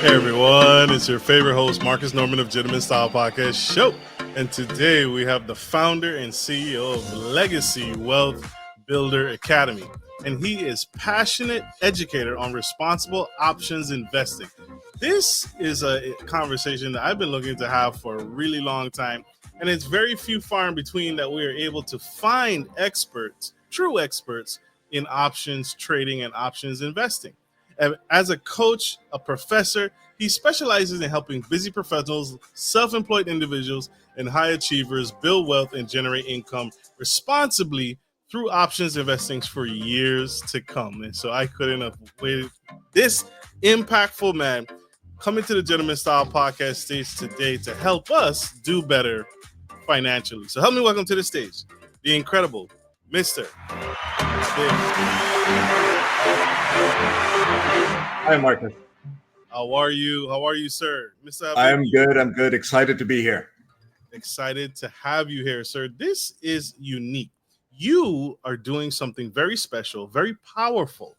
Hey everyone, it's your favorite host, Marcus Norman of Gentleman Style Podcast Show. And today we have the founder and CEO of Legacy Wealth Builder Academy. And he is passionate educator on responsible options investing. This is a conversation that I've been looking to have for a really long time. And it's very few far in between that we are able to find experts, true experts in options trading and options investing. As a coach, a professor, he specializes in helping busy professionals, self-employed individuals, and high achievers build wealth and generate income responsibly through options investing for years to come. And so I couldn't have waited. This impactful man coming to the Gentleman Style Podcast stage today to help us do better financially. So help me welcome to the stage the incredible Mr. Hi, Marcus. How are you? How are you, sir? Mr. Habib, I'm good. I'm good. Excited to be here. excited to have you here, sir. This is unique. You are doing something very special, very powerful.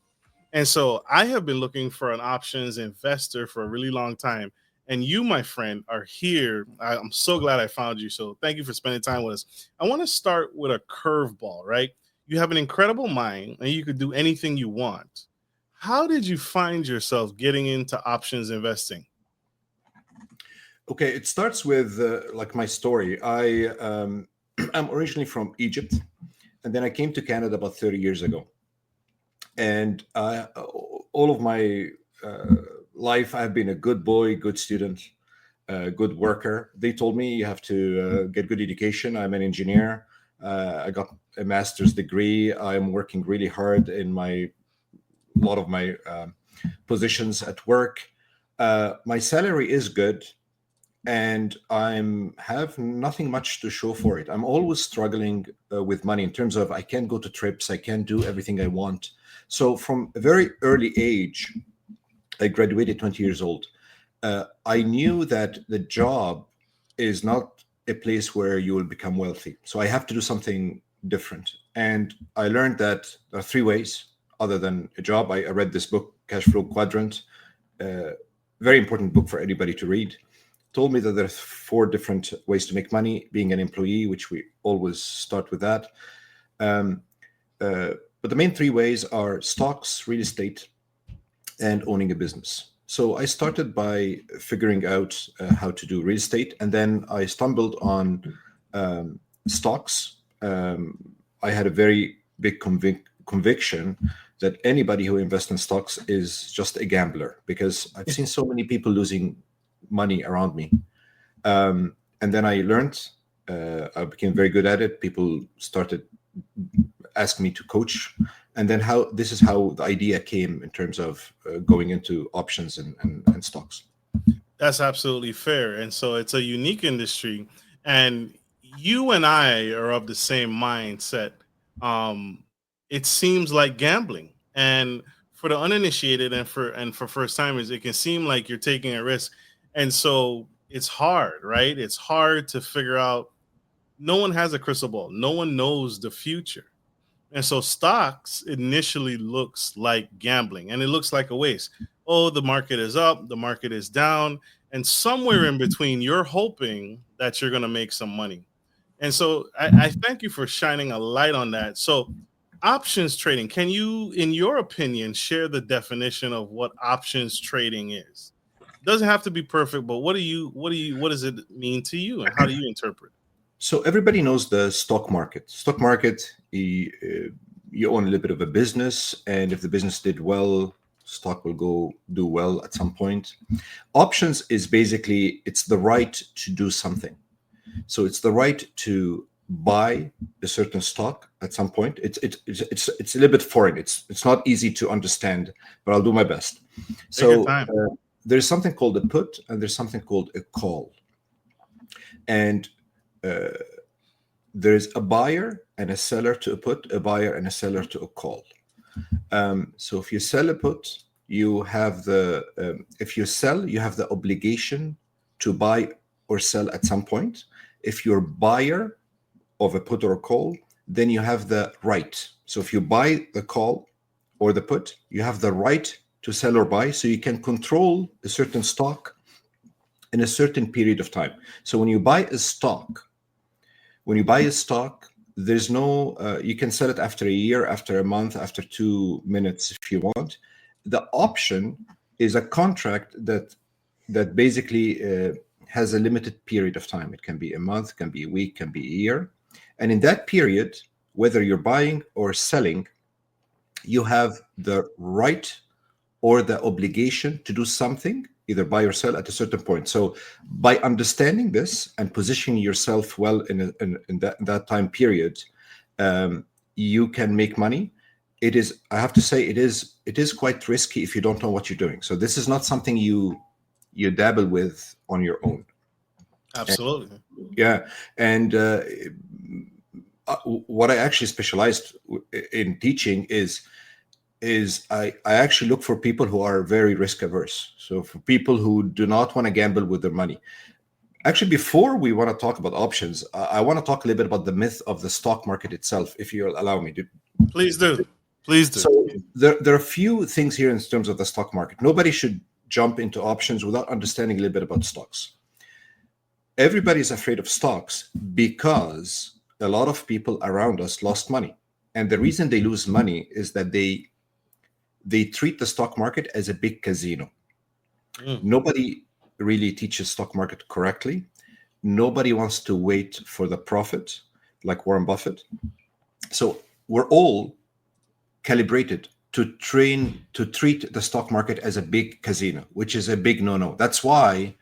And so I have been looking for an options investor for a really long time. And you, my friend, are here. I'm so glad I found you. So thank you for spending time with us. I want to start with a curveball, right? You have an incredible mind and you could do anything you want. How did you find yourself getting into options investing? Okay, it starts with like my story. I'm originally from Egypt, and then I came to Canada about 30 years ago. And all of my life, I've been a good boy, good student, good worker. They told me you have to get good education. I'm an engineer. I got a master's degree. I'm working really hard in my lot of my positions at work. My salary is good, and I'm have nothing much to show for it. I'm always struggling with money in terms of I can't go to trips, I can't do everything I want. So from a very early age, I graduated 20 years old. I knew that the job is not a place where you will become wealthy. So I have to do something different. And I learned that there are three ways other than a job. I read this book, Cash Flow Quadrant, very important book for anybody to read. Told me that there are four different ways to make money. Being an employee, which we always start with that. But the main three ways are stocks, real estate, and owning a business. So I started by figuring out how to do real estate, and then I stumbled on stocks. I had a very big conviction that anybody who invests in stocks is just a gambler, because I've seen so many people losing money around me. And then I learned, I became very good at it. People started asking me to coach. And then this is how the idea came in terms of going into options and stocks. That's absolutely fair. And so it's a unique industry. And you and I are of the same mindset. It seems like gambling. And for the uninitiated and for first timers, it can seem like you're taking a risk. And so it's hard, right? It's hard to figure out. No one has a crystal ball. No one knows the future. And so stocks initially looks like gambling, and it looks like a waste. Oh, the market is up, the market is down, and somewhere in between, you're hoping that you're going to make some money. And so I thank you for shining a light on that. So options trading, can you, in your opinion, share the definition of what options trading is? It doesn't have to be perfect, but what does it mean to you, and how do you interpret it? So everybody knows the stock market. Stock market, you own a little bit of a business, and if the business did well, stock will go do well at some point. Options is basically it's the right to do something. So it's the right to buy a certain stock at some point. It's a little bit foreign. It's not easy to understand, but I'll do my best. Take your So time. there's something called a put, and there's something called a call. And there's a buyer and a seller to a put, a buyer and a seller to a call. So if you sell a put, you have if you sell, you have the obligation to buy or sell at some point. If you're buyer of a put or a call, then you have the right. So if you buy the call or the put, you have the right to sell or buy, so you can control a certain stock in a certain period of time. So when you buy a stock, there's no, you can sell it after a year, after a month, after 2 minutes if you want. The option is a contract that basically has a limited period of time. It can be a month, can be a week, can be a year. And in that period, whether you're buying or selling, you have the right or the obligation to do something, either buy or sell at a certain point. So by understanding this and positioning yourself well in that time period, you can make money. It is, I have to say, it is quite risky if you don't know what you're doing. So this is not something you dabble with on your own. Absolutely. And what I actually specialized in teaching is I actually look for people who are very risk averse. So for people who do not want to gamble with their money. Actually, before we want to talk about options, I want to talk a little bit about the myth of the stock market itself, if you'll allow me to. Please do. Please do. So there are a few things here in terms of the stock market. Nobody should jump into options without understanding a little bit about stocks. Everybody's afraid of stocks because a lot of people around us lost money. And the reason they lose money is that they treat the stock market as a big casino. Nobody really teaches stock market correctly. Nobody wants to wait for the profit like Warren Buffett. So we're all calibrated to treat the stock market as a big casino, which is a big no-no. That's why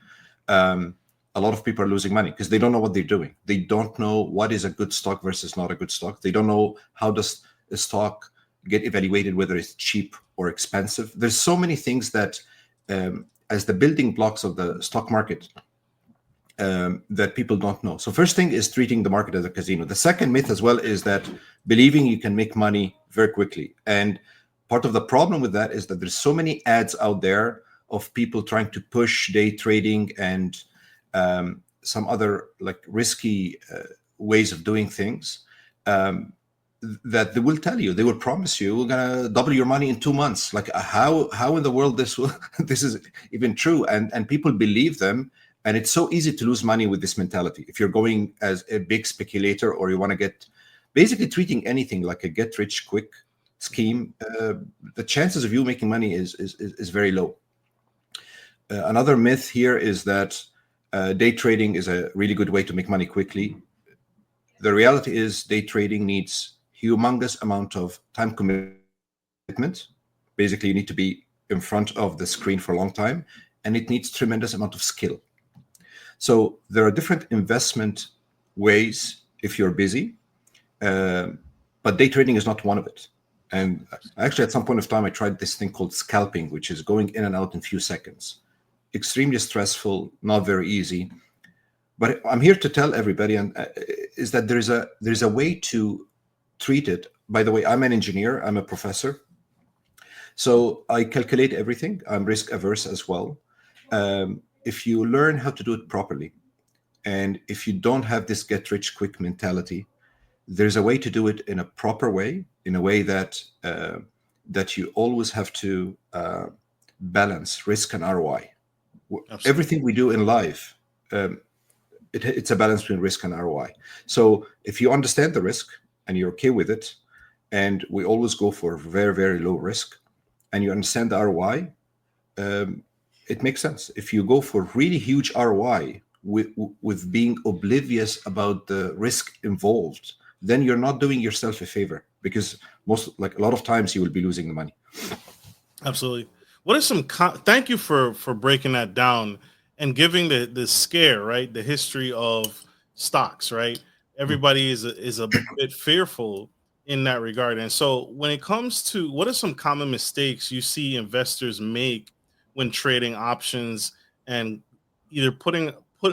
a lot of people are losing money, because they don't know what they're doing. They don't know what is a good stock versus not a good stock. They don't know how does a stock get evaluated, whether it's cheap or expensive. There's so many things that as the building blocks of the stock market that people don't know. So first thing is treating the market as a casino. The second myth as well is that believing you can make money very quickly. And part of the problem with that is that there's so many ads out there of people trying to push day trading and some other like risky ways of doing things that they will tell you, they will promise you, we're gonna double your money in 2 months. Like how in the world this is even true? And people believe them. And it's so easy to lose money with this mentality. If you're going as a big speculator, or you want to get, basically treating anything like a get rich quick scheme, the chances of you making money is very low. Another myth here is that day trading is a really good way to make money quickly. The reality is day trading needs humongous amount of time commitment. Basically, you need to be in front of the screen for a long time, and it needs tremendous amount of skill. So there are different investment ways if you're busy, but day trading is not one of it. And actually, at some point of time, I tried this thing called scalping, which is going in and out in a few seconds. Extremely stressful, not very easy. But I'm here to tell everybody is that there's a way to treat it. By the way, I'm an engineer, I'm a professor. So I calculate everything. I'm risk averse as well. If you learn how to do it properly, and if you don't have this get rich quick mentality, there's a way to do it in a proper way, in a way that that you always have to balance risk and ROI. Absolutely. Everything we do in life, it's a balance between risk and ROI. So if you understand the risk and you're okay with it, and we always go for very, very low risk, and you understand the ROI, it makes sense. If you go for really huge ROI with being oblivious about the risk involved, then you're not doing yourself a favor, because a lot of times you will be losing the money. Absolutely. What are some? Thank you for breaking that down and giving the scare, right? The history of stocks, right? Everybody is a bit fearful in that regard. And so when it comes to what are some common mistakes you see investors make when trading options and either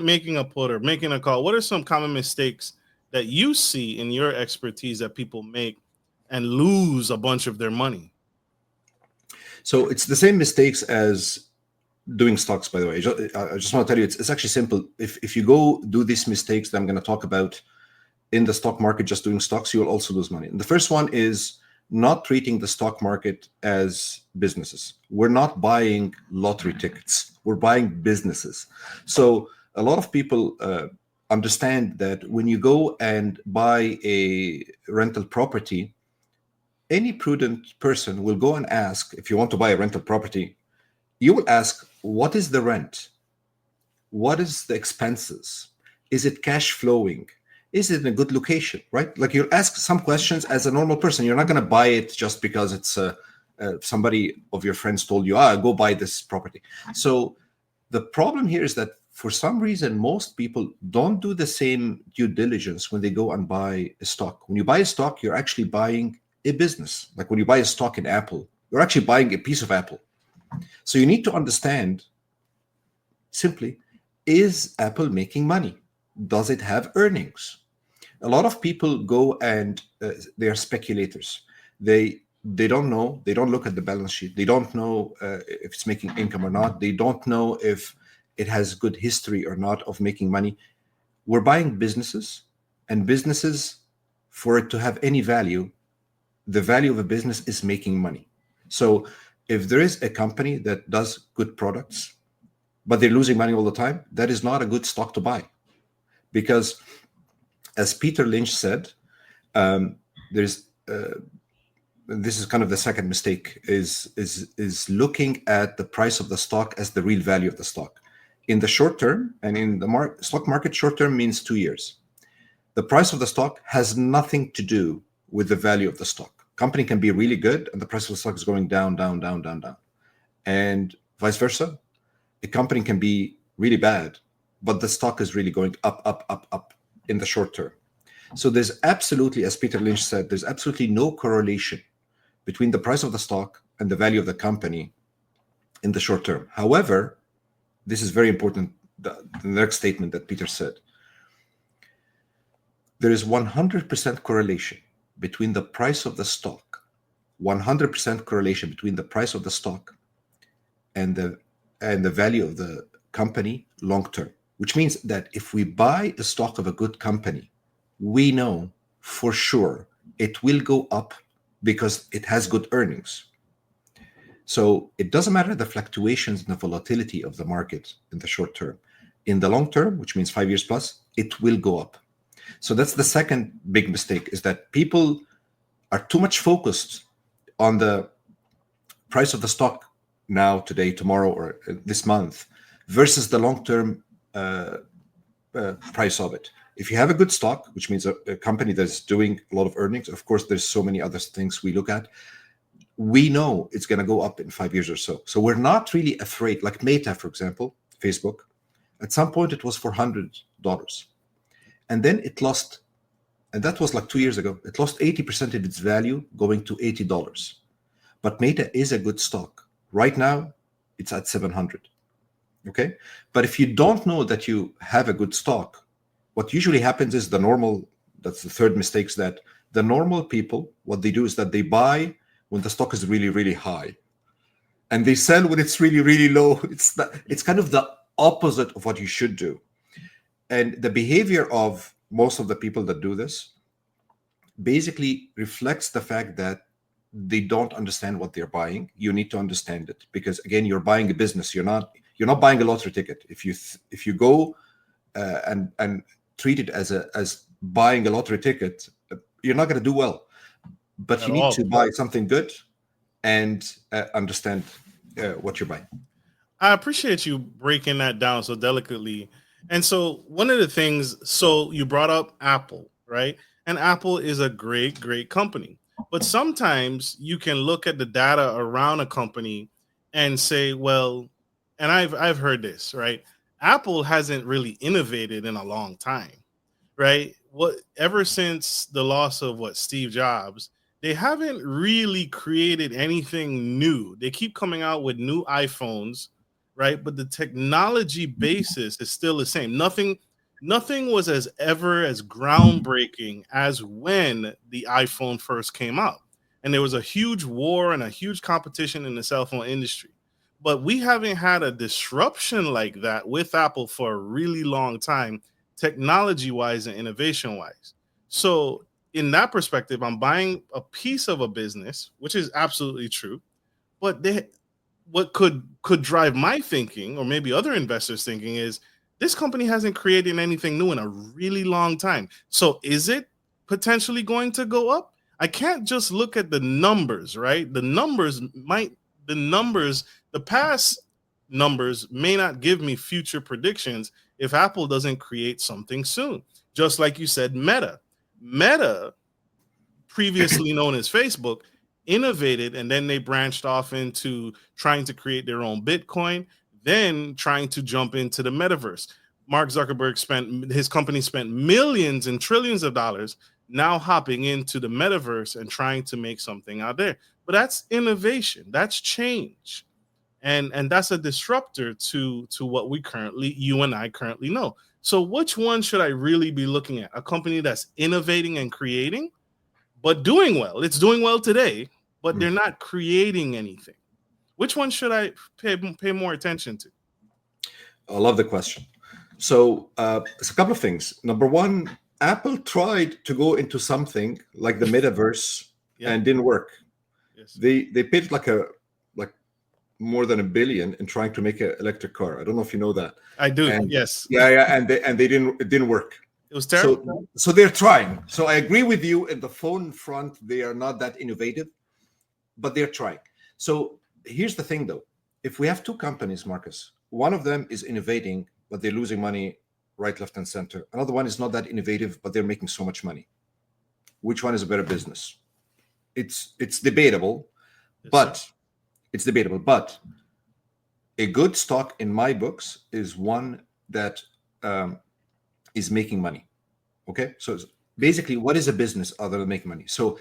making a put or making a call? What are some common mistakes that you see in your expertise that people make and lose a bunch of their money? So it's the same mistakes as doing stocks, by the way. I just want to tell you, it's actually simple. If you go do these mistakes that I'm going to talk about in the stock market, just doing stocks, you will also lose money. And the first one is not treating the stock market as businesses. We're not buying lottery tickets. We're buying businesses. So a lot of people understand that when you go and buy a rental property, any prudent person will go and ask, if you want to buy a rental property, you will ask, what is the rent? What is the expenses? Is it cash flowing? Is it in a good location, right? Like, you'll ask some questions as a normal person. You're not going to buy it just because it's somebody of your friends told you, go buy this property. So the problem here is that for some reason, most people don't do the same due diligence when they go and buy a stock. When you buy a stock, you're actually buying a business. Like when you buy a stock in Apple, you're actually buying a piece of Apple. So you need to understand simply, is Apple making money? Does it have earnings? A lot of people go and they are speculators. They don't know. They don't look at the balance sheet. They don't know if it's making income or not. They don't know if it has good history or not of making money. We're buying businesses, and businesses, for it to have any value, the value of a business is making money. So if there is a company that does good products, but they're losing money all the time, that is not a good stock to buy. Because as Peter Lynch said, this is kind of the second mistake, is looking at the price of the stock as the real value of the stock. In the short term, and in the stock market, short term means 2 years. The price of the stock has nothing to do with the value of the stock. Company can be really good and the price of the stock is going down, down, down, down, down. And vice versa. A company can be really bad, but the stock is really going up, up, up, up in the short term. So there's absolutely, as Peter Lynch said, there's absolutely no correlation between the price of the stock and the value of the company in the short term. However, this is very important, the next statement that Peter said. There is 100% correlation between the price of the stock, 100% correlation between the price of the stock and the value of the company long term, which means that if we buy a stock of a good company, we know for sure it will go up because it has good earnings. So it doesn't matter the fluctuations and the volatility of the market in the short term. In the long term, which means 5 years plus, it will go up. So that's the second big mistake, is that people are too much focused on the price of the stock now, today, tomorrow, or this month, versus the long-term price of it. If you have a good stock, which means a company that's doing a lot of earnings, of course, there's so many other things we look at. We know it's going to go up in 5 years or so. So we're not really afraid. Like Meta, for example, Facebook, at some point it was $400. And then it lost, and that was like 2 years ago, it lost 80% of its value, going to $80. But Meta is a good stock. Right now, it's at 700. Okay? But if you don't know that you have a good stock, what usually happens is that's the third mistake, is that the normal people, what they do is that they buy when the stock is really, really high. And they sell when it's really, really low. It's kind of the opposite of what you should do. And the behavior of most of the people that do this basically reflects the fact that they don't understand what they're buying. You need to understand it, because again, you're buying a business. You're not buying a lottery ticket. If you go and treat it as buying a lottery ticket, you're not going to do well. But you need to buy something good and understand what you're buying. I appreciate you breaking that down so delicately. And so one of the things, so you brought up Apple, right? And Apple is a great, great company. But sometimes you can look at the data around a company and say, well, and I've heard this, right? Apple hasn't really innovated in a long time, right? Ever since the loss of Steve Jobs, they haven't really created anything new. They keep coming out with new iPhones, right? But the technology basis is still the same. Nothing was as groundbreaking as when the iPhone first came out. And there was a huge war and a huge competition in the cell phone industry. But we haven't had a disruption like that with Apple for a really long time, technology wise and innovation wise. So in that perspective, I'm buying a piece of a business, which is absolutely true. But what could drive my thinking, or maybe other investors thinking, is this company hasn't created anything new in a really long time. So is it potentially going to go up? I can't just look at the numbers, right? The past numbers may not give me future predictions if Apple doesn't create something soon. Just like you said, Meta, previously known as Facebook, innovated, and then they branched off into trying to create their own Bitcoin, then trying to jump into the metaverse. Mark Zuckerberg his company spent millions and trillions of dollars now hopping into the metaverse and trying to make something out there. But that's innovation, that's change. And that's a disruptor to what you and I currently know. So which one should I really be looking at? A company that's innovating and creating, but doing well. It's doing well today, but they're not creating anything. Which one should I pay more attention to? I love the question. So it's a couple of things. Number one, Apple tried to go into something like the metaverse and didn't work. Yes. They paid like more than $1 billion in trying to make an electric car. I don't know if you know that. I do. And, yes. Yeah, and it didn't work. It was terrible. So they're trying. So I agree with you. In the phone front, they are not that innovative, but they're trying. So here's the thing, though. If we have two companies, Marcus, one of them is innovating, but they're losing money right, left, and center. Another one is not that innovative, but they're making so much money. Which one is a better business? It's debatable, it's debatable. But a good stock in my books is one that is making money. Okay, so basically, what is a business other than making money? So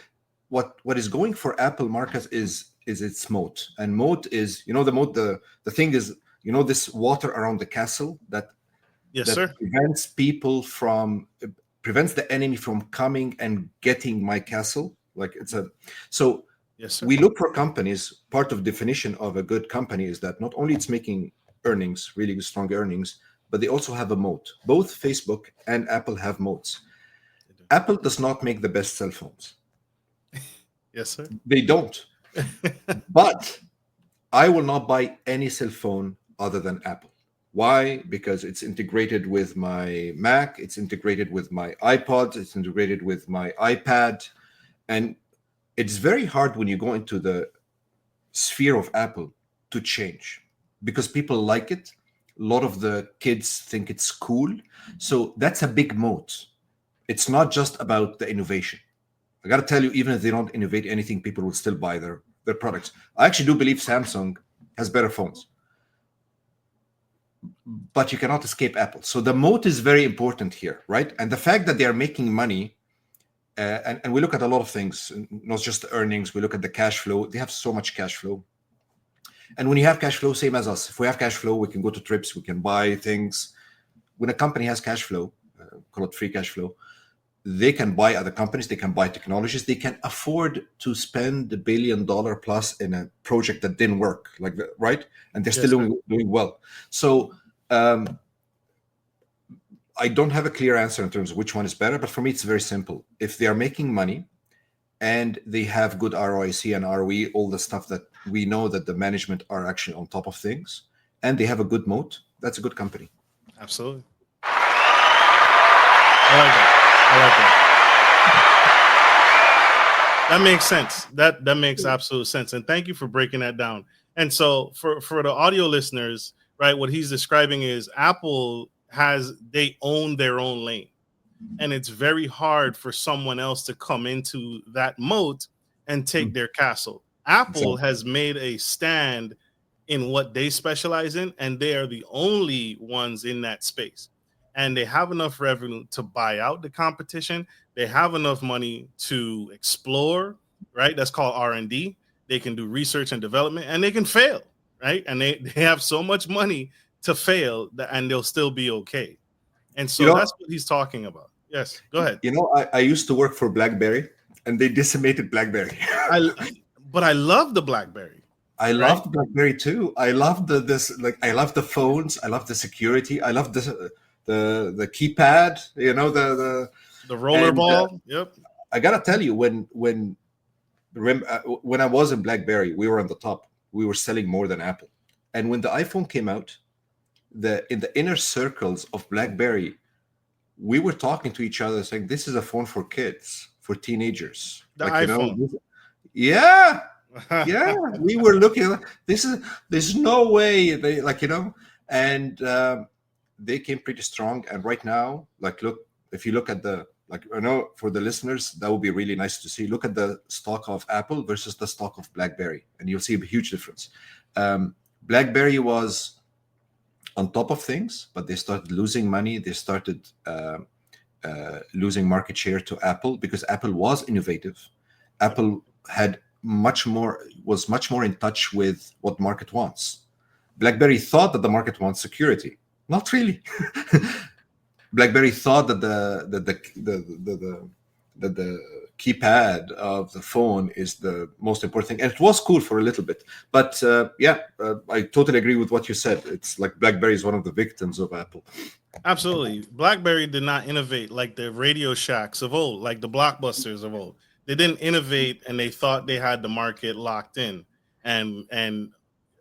what is going for Apple, Marcus, is its moat. And moat is, the moat, the thing is, this water around the castle that prevents the enemy from coming and getting my castle. We look for companies. Part of definition of a good company is that not only it's making earnings, really strong earnings, but they also have a moat. Both Facebook and Apple have moats. Apple does not make the best cell phones. Yes, sir. They don't. But I will not buy any cell phone other than Apple. Why? Because it's integrated with my Mac, it's integrated with my iPod, it's integrated with my iPad. And it's very hard when you go into the sphere of Apple to change because people like it. A lot of the kids think it's cool. So that's a big moat. It's not just about the innovation. I got to tell you, even if they don't innovate anything, people will still buy their products. I actually do believe Samsung has better phones. But you cannot escape Apple. So the moat is very important here, right? And the fact that they are making money, and we look at a lot of things, not just the earnings, we look at the cash flow. They have so much cash flow. And when you have cash flow, same as us. If we have cash flow, we can go to trips, we can buy things. When a company has cash flow, call it free cash flow, they can buy other companies, they can buy technologies, they can afford to spend $1 billion plus in a project that didn't work, like that, right? And they're still doing well. So I don't have a clear answer in terms of which one is better, but for me, it's very simple. If they are making money and they have good ROIC and ROE, all the stuff that we know that the management are actually on top of things, and they have a good moat, that's a good company. Absolutely. I like that. That makes sense. That makes absolute sense. And thank you for breaking that down. And so for the audio listeners, right, what he's describing is Apple they own their own lane. And it's very hard for someone else to come into that moat and take their castle. Apple has made a stand in what they specialize in, and they are the only ones in that space. And they have enough revenue to buy out the competition. They have enough money to explore, right? That's called R&D. They can do research and development, and they can fail, right? And they have so much money to fail, and they'll still be okay. And so that's what he's talking about. Yes, go ahead. I used to work for BlackBerry, and they decimated BlackBerry. But I love the BlackBerry. I loved BlackBerry too. I love I love the phones. I love the security. I love the keypad. The rollerball. Yep. I gotta tell you, when I was in BlackBerry, we were on the top. We were selling more than Apple. And when the iPhone came out, in the inner circles of BlackBerry, we were talking to each other saying, "This is a phone for kids, for teenagers." The iPhone. Yeah, yeah. We were looking at there's no way they and they came pretty strong. And right now, look, if you look at I know for the listeners, that would be really nice to see. Look at the stock of Apple versus the stock of BlackBerry, and you'll see a huge difference. BlackBerry was on top of things, but they started losing money. They started losing market share to Apple because Apple was innovative. Apple was much more in touch with what market wants. BlackBerry thought that the market wants security. Not really. BlackBerry thought that the keypad of the phone is the most important thing, and it was cool for a little bit. But I totally agree with what you said. It's like BlackBerry is one of the victims of Apple. Absolutely. BlackBerry did not innovate like the Radio Shacks of old, like the Blockbusters of old. They didn't innovate, and they thought they had the market locked in. And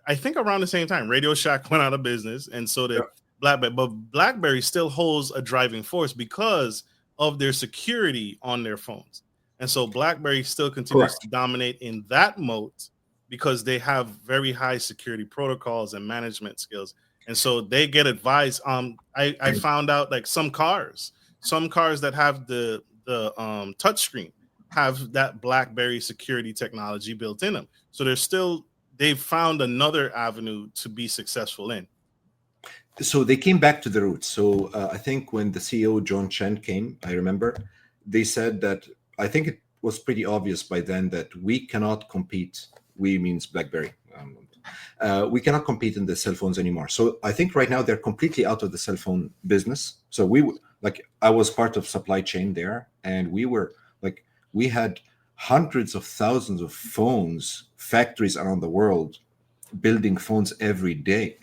I think around the same time, Radio Shack went out of business, and so did BlackBerry. But BlackBerry still holds a driving force because of their security on their phones. And so BlackBerry still continues to dominate in that moat because they have very high security protocols and management skills. And so they get advice. I found out like some cars that have the touchscreen have that BlackBerry security technology built in them. So they've found another avenue to be successful in. So they came back to the roots. So I think when the CEO John Chen came, I remember they said that, I think it was pretty obvious by then that we cannot compete. We means BlackBerry. We cannot compete in the cell phones anymore. So I think right now they're completely out of the cell phone business. So I was part of supply chain there, and we had hundreds of thousands of phones, factories around the world building phones every day.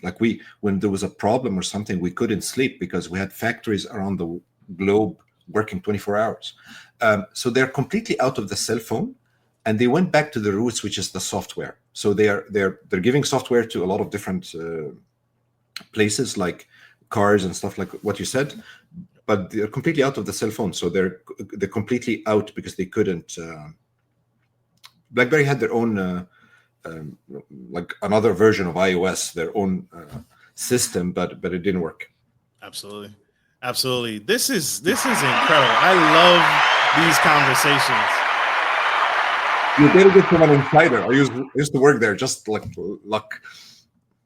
When there was a problem or something, we couldn't sleep because we had factories around the globe working 24 hours. So they're completely out of the cell phone, and they went back to the roots, which is the software. So they're giving software to a lot of different places, like cars and stuff like what you said, but they're completely out of the cell phone. So they're completely out because they couldn't. BlackBerry had their own another version of iOS, their own system, but it didn't work. Absolutely. This is incredible. I love these conversations. You did get from an insider. I used to work there, just like luck.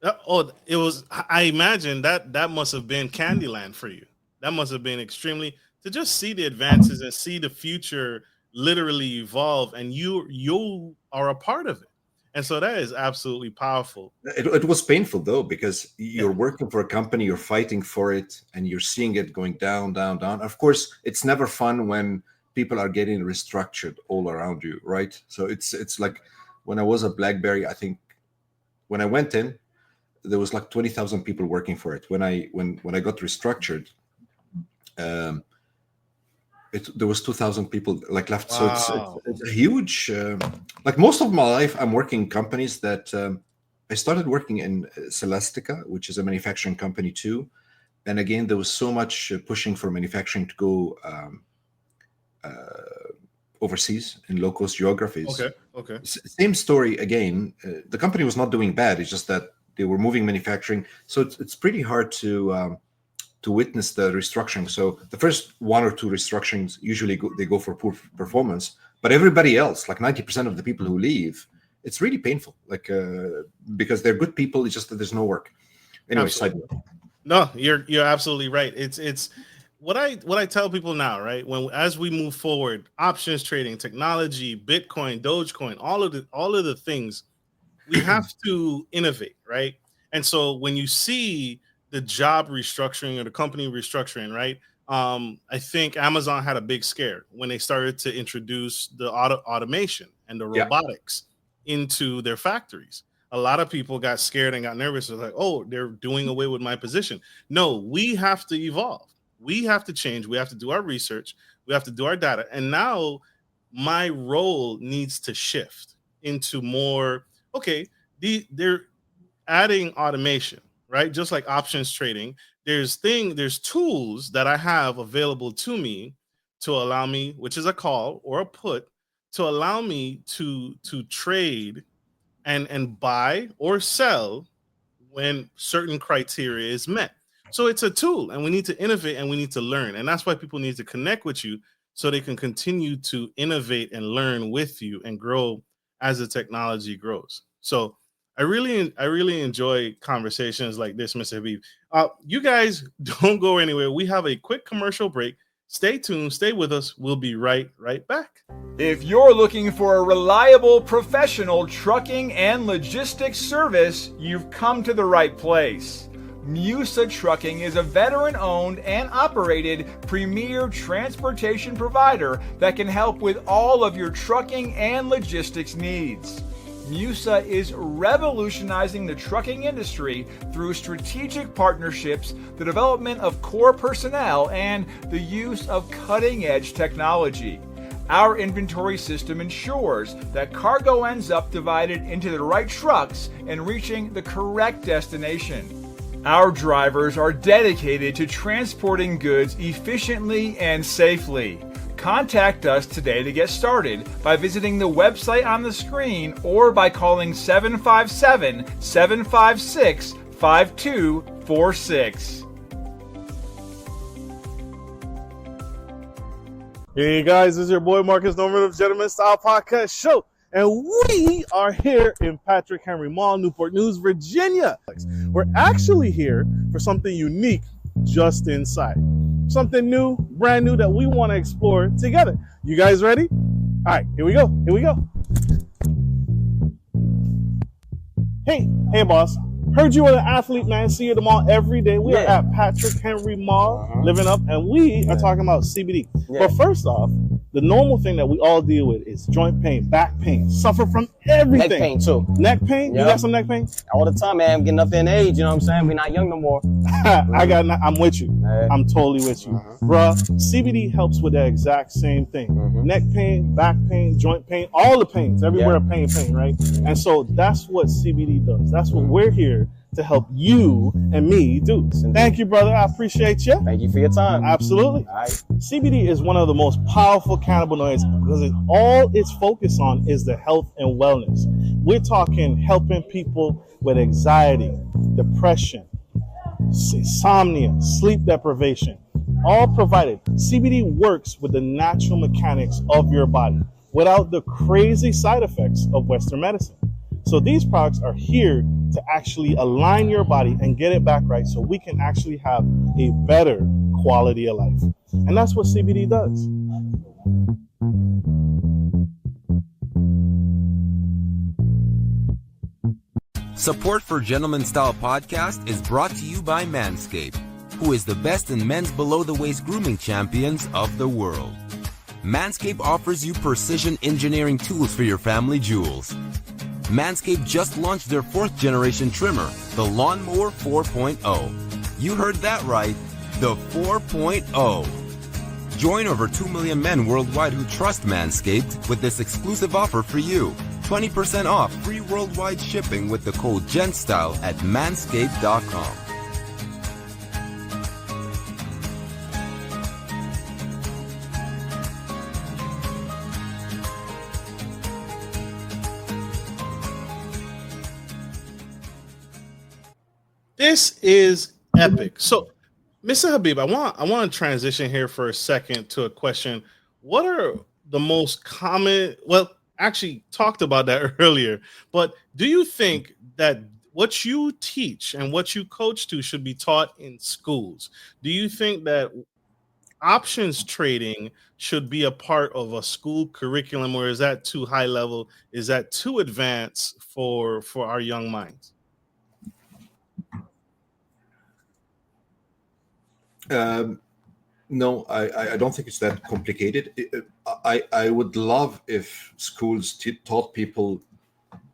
It was. I imagine that must have been Candyland for you. That must have been extremely, to just see the advances and see the future literally evolve, and you are a part of it. And so that is absolutely powerful. It was painful though, because you're working for a company, you're fighting for it, and you're seeing it going down, down, down. Of course, it's never fun when people are getting restructured all around you, right? So it's like when I was at BlackBerry, I think when I went in, there was like 20,000 people working for it. When I got restructured, there was 2,000 people left. Wow. So it's a huge. Most of my life, I'm working in companies that I started working in Celestica, which is a manufacturing company too. And again, there was so much pushing for manufacturing to go overseas in low-cost geographies. Okay. Same story again. The company was not doing bad. It's just that they were moving manufacturing. So it's pretty hard to witness the restructuring. So the first one or two restructurings usually they go for poor performance, but everybody else, like 90% of the people who leave, it's really painful. Because they're good people. It's just that there's no work. Anyway, side note. No, you're absolutely right. It's what I tell people now, right? As we move forward, options trading, technology, Bitcoin, Dogecoin, all of the things, we have to innovate, right? And so when you see the job restructuring or the company restructuring, right? I think Amazon had a big scare when they started to introduce the automation and the robotics into their factories. A lot of people got scared and got nervous. It was like, oh, they're doing away with my position. No, we have to evolve. We have to change. We have to do our research. We have to do our data. And now my role needs to shift into more, okay, they're adding automation, right? Just like options trading, there's tools that I have available to me to allow me, which is a call or a put, to allow me to trade and buy or sell when certain criteria is met. So it's a tool, and we need to innovate and we need to learn. And that's why people need to connect with you so they can continue to innovate and learn with you and grow as the technology grows. So I really enjoy conversations like this, Mr. Habib. You guys don't go anywhere. We have a quick commercial break. Stay tuned, stay with us. We'll be right back. If you're looking for a reliable professional trucking and logistics service, you've come to the right place. Musa Trucking is a veteran-owned and operated premier transportation provider that can help with all of your trucking and logistics needs. Musa is revolutionizing the trucking industry through strategic partnerships, the development of core personnel, and the use of cutting-edge technology. Our inventory system ensures that cargo ends up divided into the right trucks and reaching the correct destination. Our drivers are dedicated to transporting goods efficiently and safely. Contact us today to get started by visiting the website on the screen or by calling 757-756-5246. Hey guys, this is your boy Marcus Norman of Gentleman Style Podcast Show, and we are here in Patrick Henry Mall, Newport News, Virginia. We're actually here for something unique just inside. Something new, brand new that we want to explore together. You guys ready? All right, here we go. Hey, boss. Heard you were an athlete, man. See you at the mall every day. We are at Patrick Henry Mall, living up, and we are talking about CBD. But first off, the normal thing that we all deal with is joint pain, back pain, suffer from everything. Neck pain too. Neck pain? You got some neck pain? All the time, man. I'm getting up in age, you know what I'm saying? We're not young no more. I'm with you. I'm totally with you. Bruh, CBD helps with that exact same thing. Neck pain, back pain, joint pain, all the pains, everywhere pain, right? And so that's what CBD does. That's what we're here to help you and me do. Thank you, brother. I appreciate you. Thank you for your time. Absolutely. All right. CBD is one of the most powerful cannabinoids because all it's focused on is the health and wellness. We're talking helping people with anxiety, depression, insomnia, sleep deprivation, all provided. CBD works with the natural mechanics of your body without the crazy side effects of Western medicine. So these products are here to actually align your body and get it back right so we can actually have a better quality of life. And that's what CBD does. Support for Gentleman Style Podcast is brought to you by Manscaped, who is the best in men's below-the-waist grooming champions of the world. Manscaped offers you precision engineering tools for your family jewels. Manscaped just launched their 4th generation trimmer, the Lawnmower 4.0. You heard that right, the 4.0. Join over 2 million men worldwide who trust Manscaped with this exclusive offer for you. 20% off free worldwide shipping with the code GENTSTYLE at manscaped.com. This is epic. So, Mr. Habib, I want to transition here for a second to a question. What are the most common, well, actually talked about that earlier, but do you think that what you teach and what you coach to should be taught in schools? Do you think that options trading should be a part of a school curriculum, or is that too high level? Is that too advanced for our young minds? No, I don't think it's that complicated. I would love if schools taught people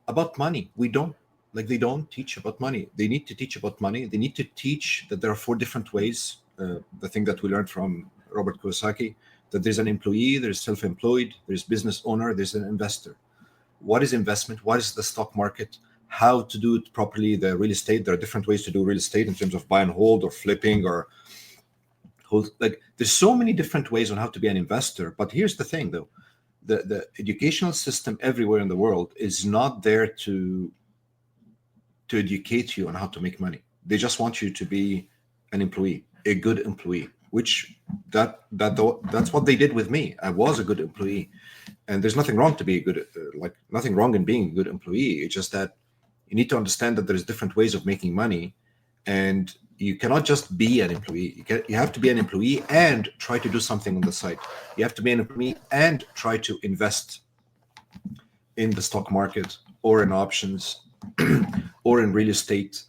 about money. We don't. They don't teach about money. They need to teach about money. They need to teach that there are 4 different ways. The thing that we learned from Robert Kiyosaki, that there's an employee, there's self-employed, there's business owner, there's an investor. What is investment? What is the stock market? How to do it properly? The real estate, there are different ways to do real estate in terms of buy and hold or flipping or hold. Like, there's so many different ways on how to be an investor. But here's the thing, though. The educational system everywhere in the world is not there to educate you on how to make money. They just want you to be an employee, a good employee, which that's what they did with me. I was a good employee, and there's nothing wrong to be a good, nothing wrong in being a good employee. It's just that you need to understand that there's different ways of making money, and you cannot just be an employee. You have to be an employee and try to do something on the side. You have to be an employee and try to invest in the stock market or in options or in real estate.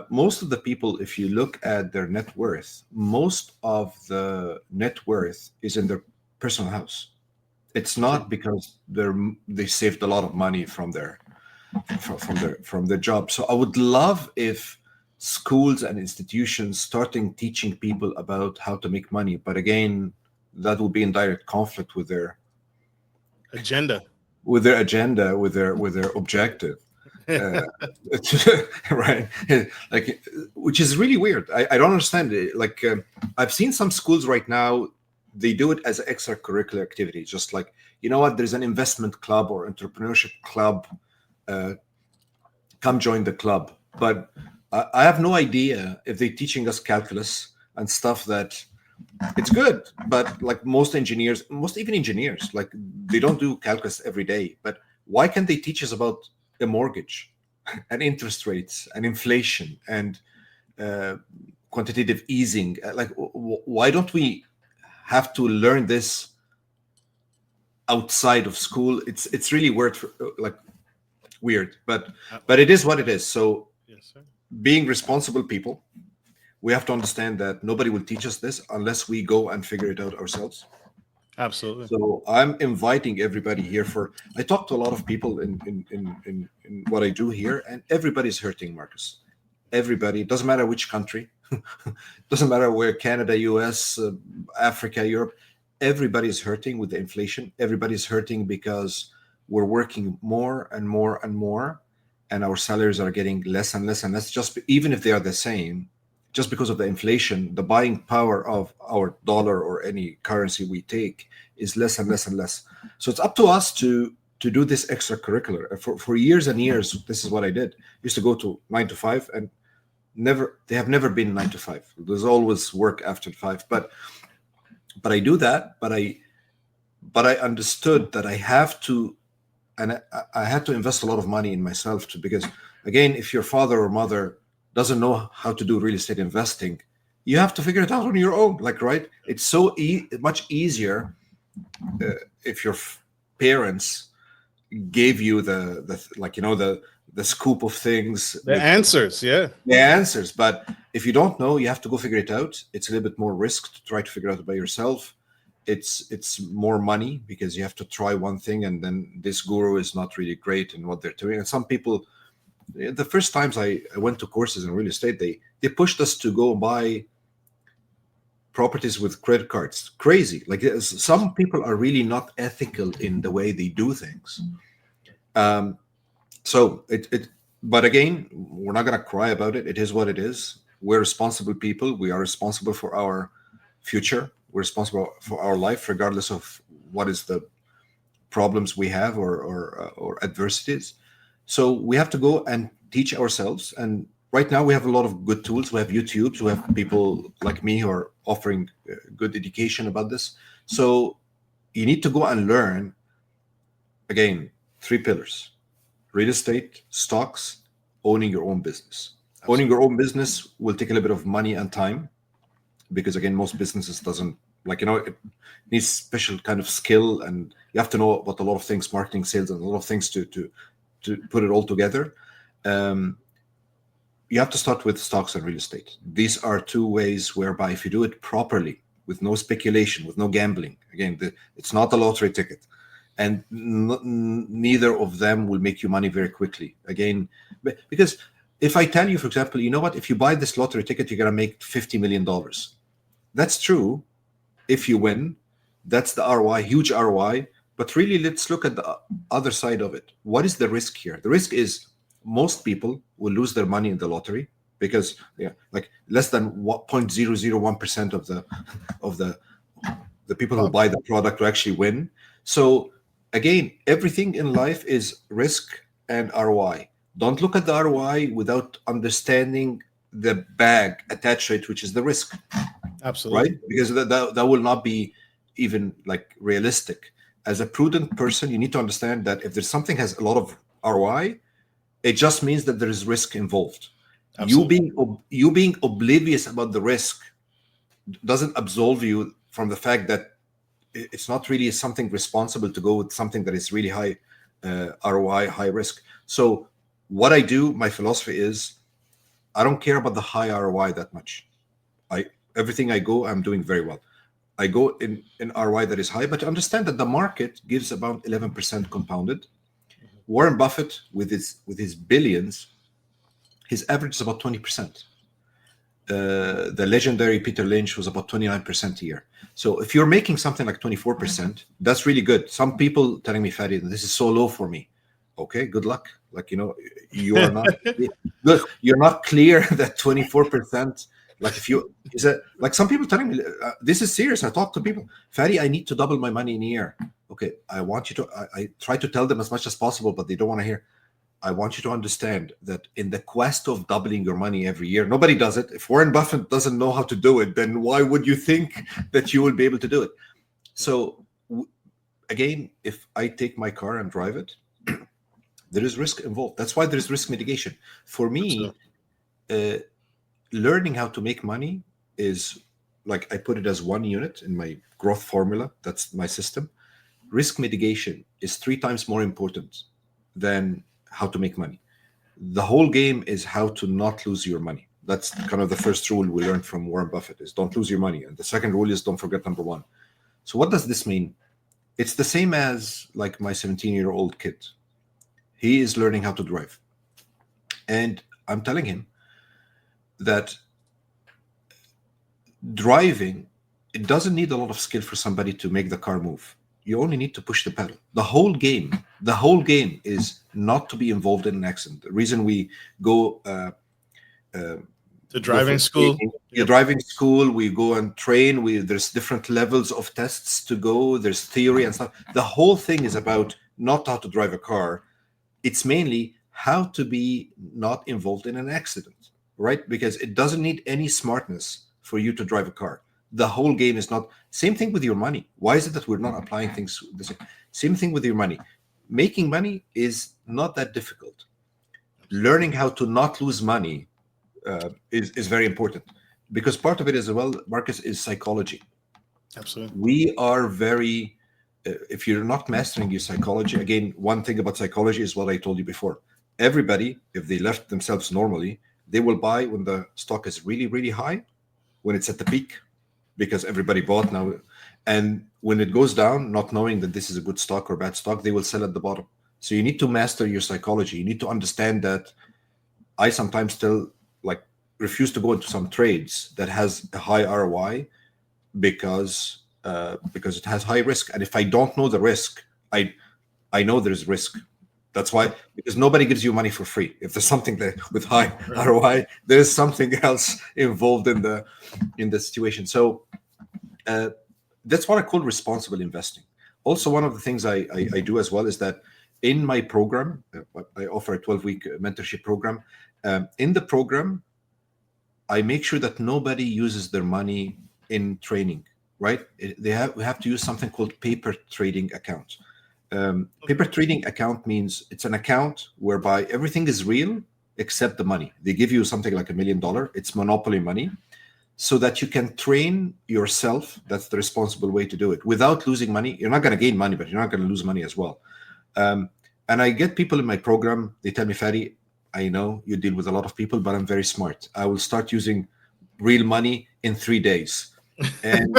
Most of the people, if you look at their net worth, most of the net worth is in their personal house. It's not because they saved a lot of money from their job. So I would love if schools and institutions starting teaching people about how to make money, but again, that will be in direct conflict with their agenda, with their objective. Right, like, which is really weird. I don't understand it. Like, I've seen some schools right now, they do it as an extracurricular activity, just like, you know what, there's an investment club or entrepreneurship club, come join the club. But I have no idea if they're teaching us calculus and stuff. That it's good, but like most engineers, like, they don't do calculus every day. But why can't they teach us about a mortgage and interest rates and inflation and quantitative easing? Like, why don't we have to learn this outside of school? It's really weird, but it is what it is. So yes, sir. Being responsible people, we have to understand that nobody will teach us this unless we go and figure it out ourselves. Absolutely. So I'm inviting everybody here I talk to a lot of people in what I do here, and everybody's hurting, Marcus. Everybody, doesn't matter which country, doesn't matter where, Canada, US, Africa, Europe, everybody's hurting with the inflation. Everybody's hurting because we're working more and more and more, and our salaries are getting less and less and less, even if they are the same. Just because of the inflation, the buying power of our dollar or any currency we take is less and less and less. So it's up to us to do this extracurricular. For years and years, this is what I did. I used to go to 9 to 5, and they have never been 9 to 5. There's always work after 5. But I do that. But I understood that I have to, and I had to invest a lot of money in myself because, again, if your father or mother doesn't know how to do real estate investing, you have to figure it out on your own. Like, right? It's so much easier if your parents gave you the scoop of things, The answers. But if you don't know, you have to go figure it out. It's a little bit more risk to try to figure it out by yourself. It's more money because you have to try one thing, and then this guru is not really great in what they're doing. And some people, the first times I went to courses in real estate, they pushed us to go buy properties with credit cards. Crazy. Like, some people are really not ethical in the way they do things. But again, we're not going to cry about it. It is what it is. We're responsible people. We are responsible for our future. We're responsible for our life, regardless of what is the problems we have or adversities. So we have to go and teach ourselves. And right now we have a lot of good tools. We have YouTube. We have people like me who are offering good education about this. So you need to go and learn, again, 3 pillars: real estate, stocks, owning your own business. Absolutely. Owning your own business will take a little bit of money and time because, again, most businesses doesn't, it needs special kind of skill, and you have to know about a lot of things, marketing, sales, and a lot of things to put it all together. You have to start with stocks and real estate. These are 2 ways whereby, if you do it properly, with no speculation, with no gambling, again, it's not a lottery ticket, and neither of them will make you money very quickly. Again, because if I tell you, for example, you know what, if you buy this lottery ticket, you're going to make $50 million. That's true if you win, That's the ROI, huge ROI. But really, let's look at the other side of it. What is the risk here? The risk is most people will lose their money in the lottery because like less than 0.001% of the people who buy the product will actually win. So again, everything in life is risk and ROI. Don't look at the ROI without understanding the bag attached to it, which is the risk. Absolutely. Right? Because that will not be even like realistic. As a prudent person, you need to understand that if there's something has a lot of ROI, it just means that there is risk involved. Absolutely. You being oblivious about the risk doesn't absolve you from the fact that it's not really something responsible to go with something that is really high ROI, high risk. So what I do, my philosophy is, I don't care about the high ROI that much. Everything I go, I'm doing very well. I go in ROI that is high, but understand that the market gives about 11% compounded. Warren Buffett, with his billions, his average is about 20%. The legendary Peter Lynch was about 29% a year. So if you're making something like 24%, that's really good. Some people telling me, Fadi, this is so low for me. Okay, good luck. Like, you are not good. You're not clear that 24%. Like like some people telling me, this is serious. I talk to people, Fadi, I need to double my money in a year. Okay, I want you to. I try to tell them as much as possible, but they don't want to hear. I want you to understand that in the quest of doubling your money every year, nobody does it. If Warren Buffett doesn't know how to do it, then why would you think that you will be able to do it? So again, if I take my car and drive it, there is risk involved. That's why there is risk mitigation. For me, learning how to make money is like, I put it as one unit in my growth formula. That's my system. Risk mitigation is 3 times more important than how to make money. The whole game is how to not lose your money. That's kind of the first rule we learned from Warren Buffett, is don't lose your money. And the second rule is don't forget number 1. So what does this mean? It's the same as like my 17-year-old kid. He is learning how to drive. And I'm telling him that driving, it doesn't need a lot of skill for somebody to make the car move. You only need to push the pedal. The whole game is not to be involved in an accident. The reason we go to driving school. Driving school, we go and train. There's different levels of tests to go. There's theory and stuff. The whole thing is about not how to drive a car. It's mainly how to be not involved in an accident, right? Because it doesn't need any smartness for you to drive a car. The whole game is not. Same thing with your money. Why is it that we're not applying things the same? Same thing with your money. Making money is not that difficult. Learning how to not lose money is very important, because part of it as well, Marcus, is psychology. Absolutely. We are very, if you're not mastering your psychology, again, one thing about psychology is what I told you before. Everybody, if they left themselves normally, they will buy when the stock is really, really high, when it's at the peak, because everybody bought now. And when it goes down, not knowing that this is a good stock or bad stock, they will sell at the bottom. So you need to master your psychology. You need to understand that. I sometimes still refuse to go into some trades that has a high ROI because it has high risk. And if I don't know the risk, I know there's risk. That's why, because nobody gives you money for free. If there's something that with high ROI, there's something else involved in the situation. So that's what I call responsible investing. Also, one of the things I do as well is that in my program, I offer a 12-week mentorship program. In the program, I make sure that nobody uses their money in training, right? We have to use something called paper trading account. Paper trading account means it's an account whereby everything is real except the money. They give you something like $1 million. It's monopoly money, so that you can train yourself. That's the responsible way to do it without losing money. You're not going to gain money, but you're not going to lose money as well. And I get people in my program, they tell me, Fadi, I know you deal with a lot of people, but I'm very smart. I will start using real money in 3 days. And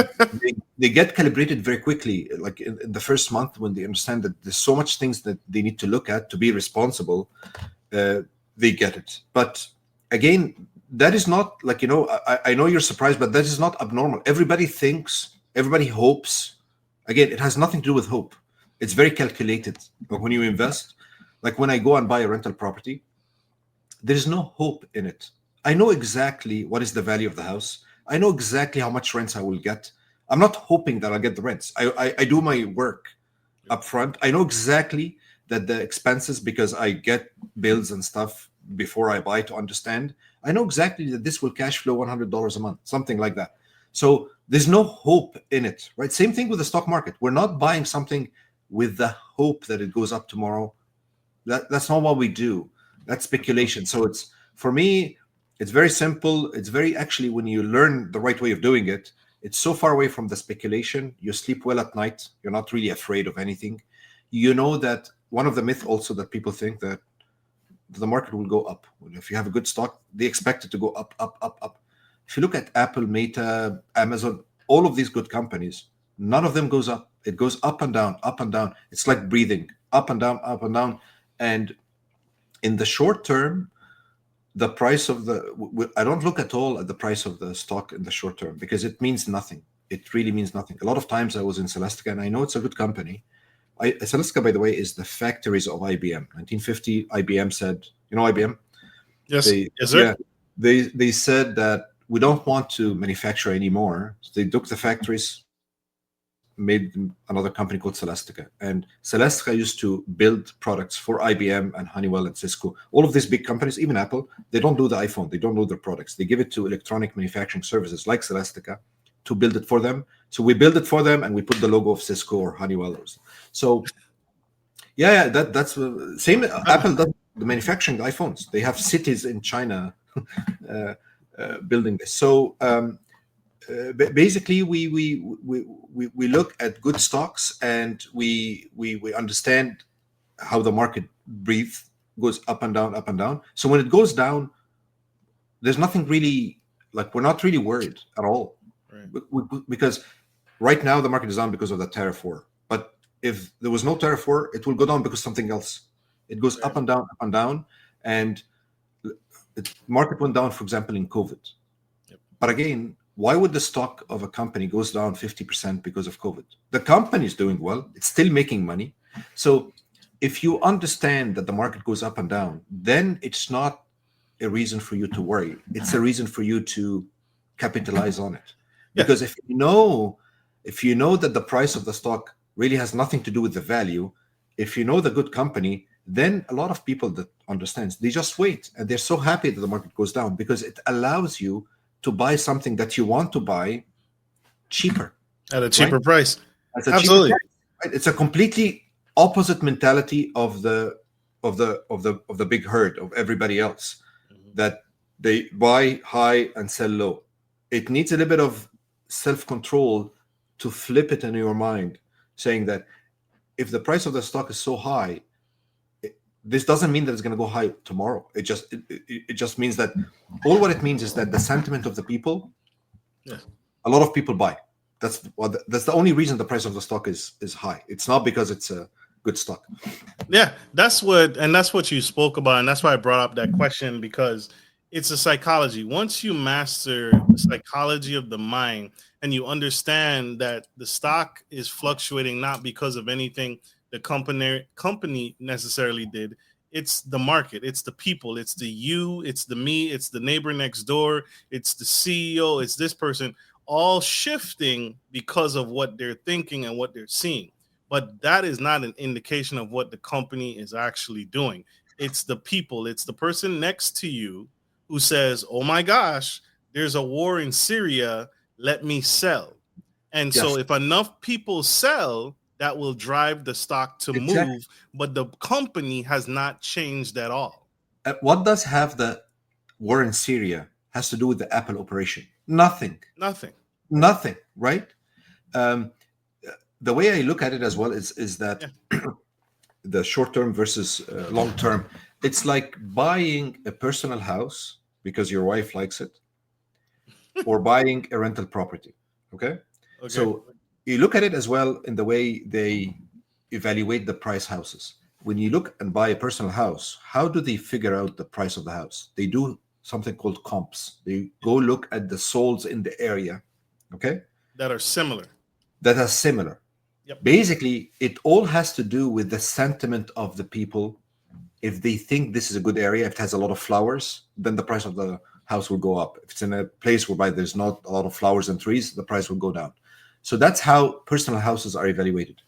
they get calibrated very quickly. Like in the first month, when they understand that there's so much things that they need to look at to be responsible, they get it. But again, that is not I know you're surprised, but that is not abnormal. Everybody hopes Again, it has nothing to do with hope. It's very calculated. But when you invest, like when I go and buy a rental property, there's no hope in it. I know exactly what is the value of the house. I know exactly how much rents I will get. I'm not hoping that I'll get the rents. I do my work up front. I know exactly that the expenses, because I get bills and stuff before I buy to understand. I know exactly that this will cash flow $100 a month, something like that. So there's no hope in it, right? Same thing with the stock market. We're not buying something with the hope that it goes up tomorrow. That's not what we do. That's speculation. So it's, for me, it's very simple. It's very, actually, when you learn the right way of doing it, it's so far away from the speculation. You sleep well at night. You're not really afraid of anything. You know that one of the myths also that people think that the market will go up. If you have a good stock, they expect it to go up, up, up, up. If you look at Apple, Meta, Amazon, all of these good companies, none of them goes up. It goes up and down, up and down. It's like breathing, up and down, up and down. And in the short term, the price of I don't look at all at the price of the stock in the short term, because it means nothing. It really means nothing. A lot of times I was in Celestica, and I know it's a good company. Celestica, by the way, is the factories of IBM. 1950, IBM said, you know IBM? Yes, yes, sir. Yeah, they said that we don't want to manufacture anymore. So they took the factories, made another company called Celestica. And Celestica used to build products for IBM and Honeywell and Cisco. All of these big companies, even Apple, they don't do the iPhone. They don't do their products. They give it to electronic manufacturing services like Celestica to build it for them. So we build it for them, and we put the logo of Cisco or Honeywell. So yeah, that's the same. Apple does the manufacturing iPhones. They have cities in China building this. So basically, we look at good stocks, and we understand how the market breathes, goes up and down, up and down. So when it goes down, there's nothing really, like, we're not really worried at all. Right. Because right now the market is down because of the tariff war. But if there was no tariff war, it will go down because something else. It goes up and down, up and down. And the market went down, for example, in COVID. Yep. But again, why would the stock of a company goes down 50% because of COVID? The company is doing well. It's still making money. So if you understand that the market goes up and down, then it's not a reason for you to worry. It's a reason for you to capitalize on it. Because if you know that the price of the stock really has nothing to do with the value, if you know the good company, then a lot of people that understands, they just wait, and they're so happy that the market goes down, because it allows you to buy something that you want to buy cheaper, at a cheaper price. Absolutely. Cheaper price, right? It's a completely opposite mentality of the big herd, of everybody else, that they buy high and sell low. It needs a little bit of self-control to flip it in your mind, saying that if the price of the stock is so high, this doesn't mean that it's going to go high tomorrow. It just means that what it means is that the sentiment of the people, a lot of people buy. That's the only reason the price of the stock is high. It's not because it's a good stock. Yeah, that's what you spoke about, and that's why I brought up that question, because it's a psychology. Once you master the psychology of the mind, and you understand that the stock is fluctuating not because of anything the company necessarily did. It's the market, it's the people, it's the you, it's the me, it's the neighbor next door, it's the CEO, it's this person, all shifting because of what they're thinking and what they're seeing. But that is not an indication of what the company is actually doing. It's the people, it's the person next to you who says, oh my gosh, there's a war in Syria, let me sell. And so if enough people sell, that will drive the stock to move, but the company has not changed at all. What does have the war in Syria has to do with the Apple operation? Nothing, right? The way I look at it as well is that the short term versus long term, it's like buying a personal house because your wife likes it, or buying a rental property. Okay. So you look at it as well in the way they evaluate the price houses. When you look and buy a personal house, how do they figure out the price of the house? They do something called comps. They go look at the solds in the area, okay? That are similar. That are similar. Yep. Basically, it all has to do with the sentiment of the people. If they think this is a good area, if it has a lot of flowers, then the price of the house will go up. If it's in a place whereby there's not a lot of flowers and trees, the price will go down. So that's how personal houses are evaluated.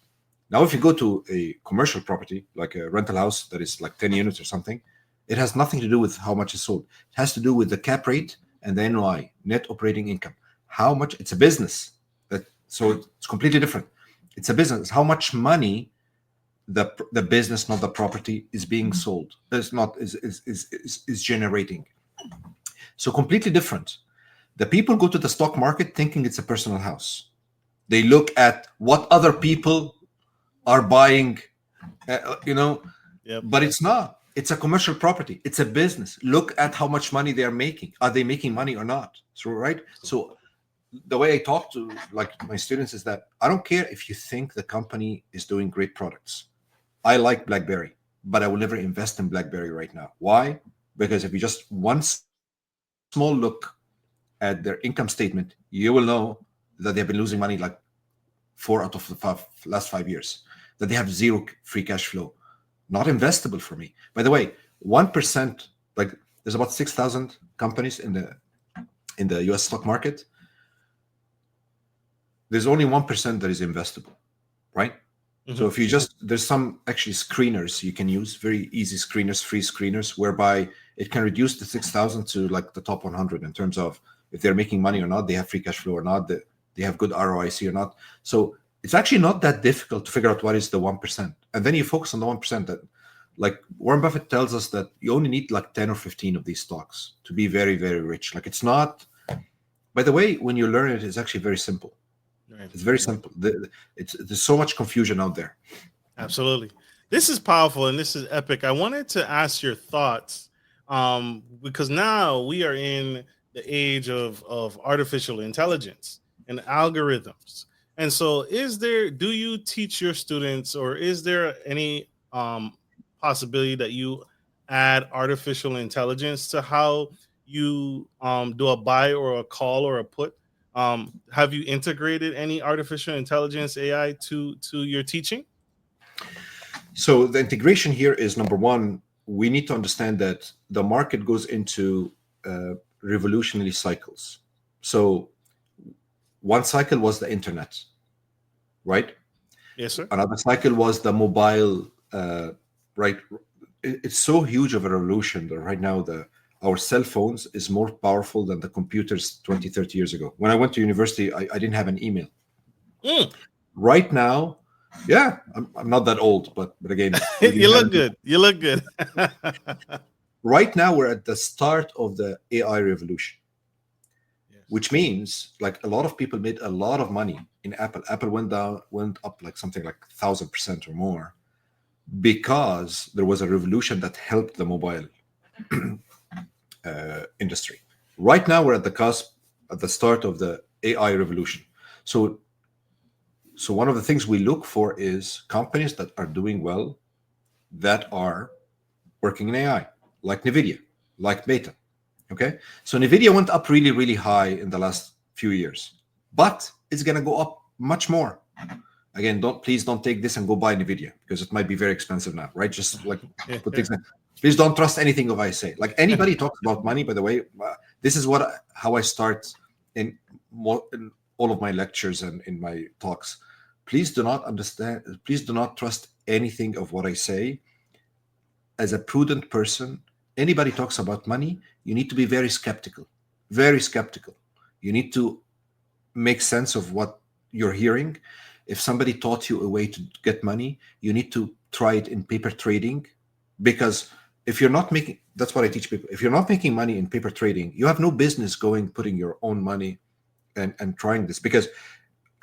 Now, if you go to a commercial property, like a rental house that is like 10 units or something, it has nothing to do with how much is sold. It has to do with the cap rate and the NOI, net operating income. How much, it's a business. So it's completely different. It's a business. How much money the business, not the property, is being sold. Is generating. So completely different. The people go to the stock market thinking it's a personal house. They look at what other people are buying, Yep. but it's not. It's a commercial property. It's a business. Look at how much money they are making. Are they making money or not? So, right? So the way I talk to like my students is that I don't care if you think the company is doing great products. I like BlackBerry, but I will never invest in BlackBerry right now. Why? Because if you just one small look at their income statement, you will know that they've been losing money like 4 out of the last 5 years, that they have zero free cash flow. Not investable for me. By the way, 1%, like there's about 6,000 companies in the US stock market. There's only 1% that is investable, right? Mm-hmm. So if you there's some actually screeners you can use, very easy screeners, free screeners, whereby it can reduce the 6,000 to like the top 100 in terms of if they're making money or not, they have free cash flow or not, they have good ROIC or not. So it's actually not that difficult to figure out what is the 1%. And then you focus on the 1% that, like Warren Buffett tells us that you only need like 10 or 15 of these stocks to be very, very rich. Like it's not, by the way, when you learn it, it's actually very simple. Right. It's very simple. There's so much confusion out there. Absolutely. This is powerful and this is epic. I wanted to ask your thoughts because now we are in the age of artificial intelligence and algorithms. And so do you teach your students, or is there any possibility that you add artificial intelligence to how you do a buy or a call or a put? Have you integrated any artificial intelligence AI to your teaching? So the integration here is, number one, we need to understand that the market goes into revolutionary cycles. So one cycle was the internet, right? Yes, sir. Another cycle was the mobile, right? It's so huge of a revolution that right now our cell phones is more powerful than the computers 20, 30 years ago. When I went to university, I didn't have an email. Right now, yeah, I'm not that old, but again, you look good. You look good. Right now, we're at the start of the AI revolution, yes. Which means like a lot of people made a lot of money in Apple. Apple went up like something like 1,000% or more because there was a revolution that helped the mobile industry. Right now, we're at the cusp, at the start of the AI revolution. So one of the things we look for is companies that are doing well, that are working in AI, like NVIDIA, like Meta. Okay, so NVIDIA went up really, really high in the last few years, but it's going to go up much more. Again, please don't take this and go buy NVIDIA because it might be very expensive now, right? Just like put things. Please don't trust anything of I say. Like anybody talks about money, by the way, this is how I start in all of my lectures and in my talks. Please do not trust anything of what I say. As a prudent person, anybody talks about money, you need to be very skeptical, very skeptical. You need to make sense of what you're hearing. If somebody taught you a way to get money, you need to try it in paper trading, because if you're not making, that's what I teach people. If you're not making money in paper trading, you have no business putting your own money and trying this. Because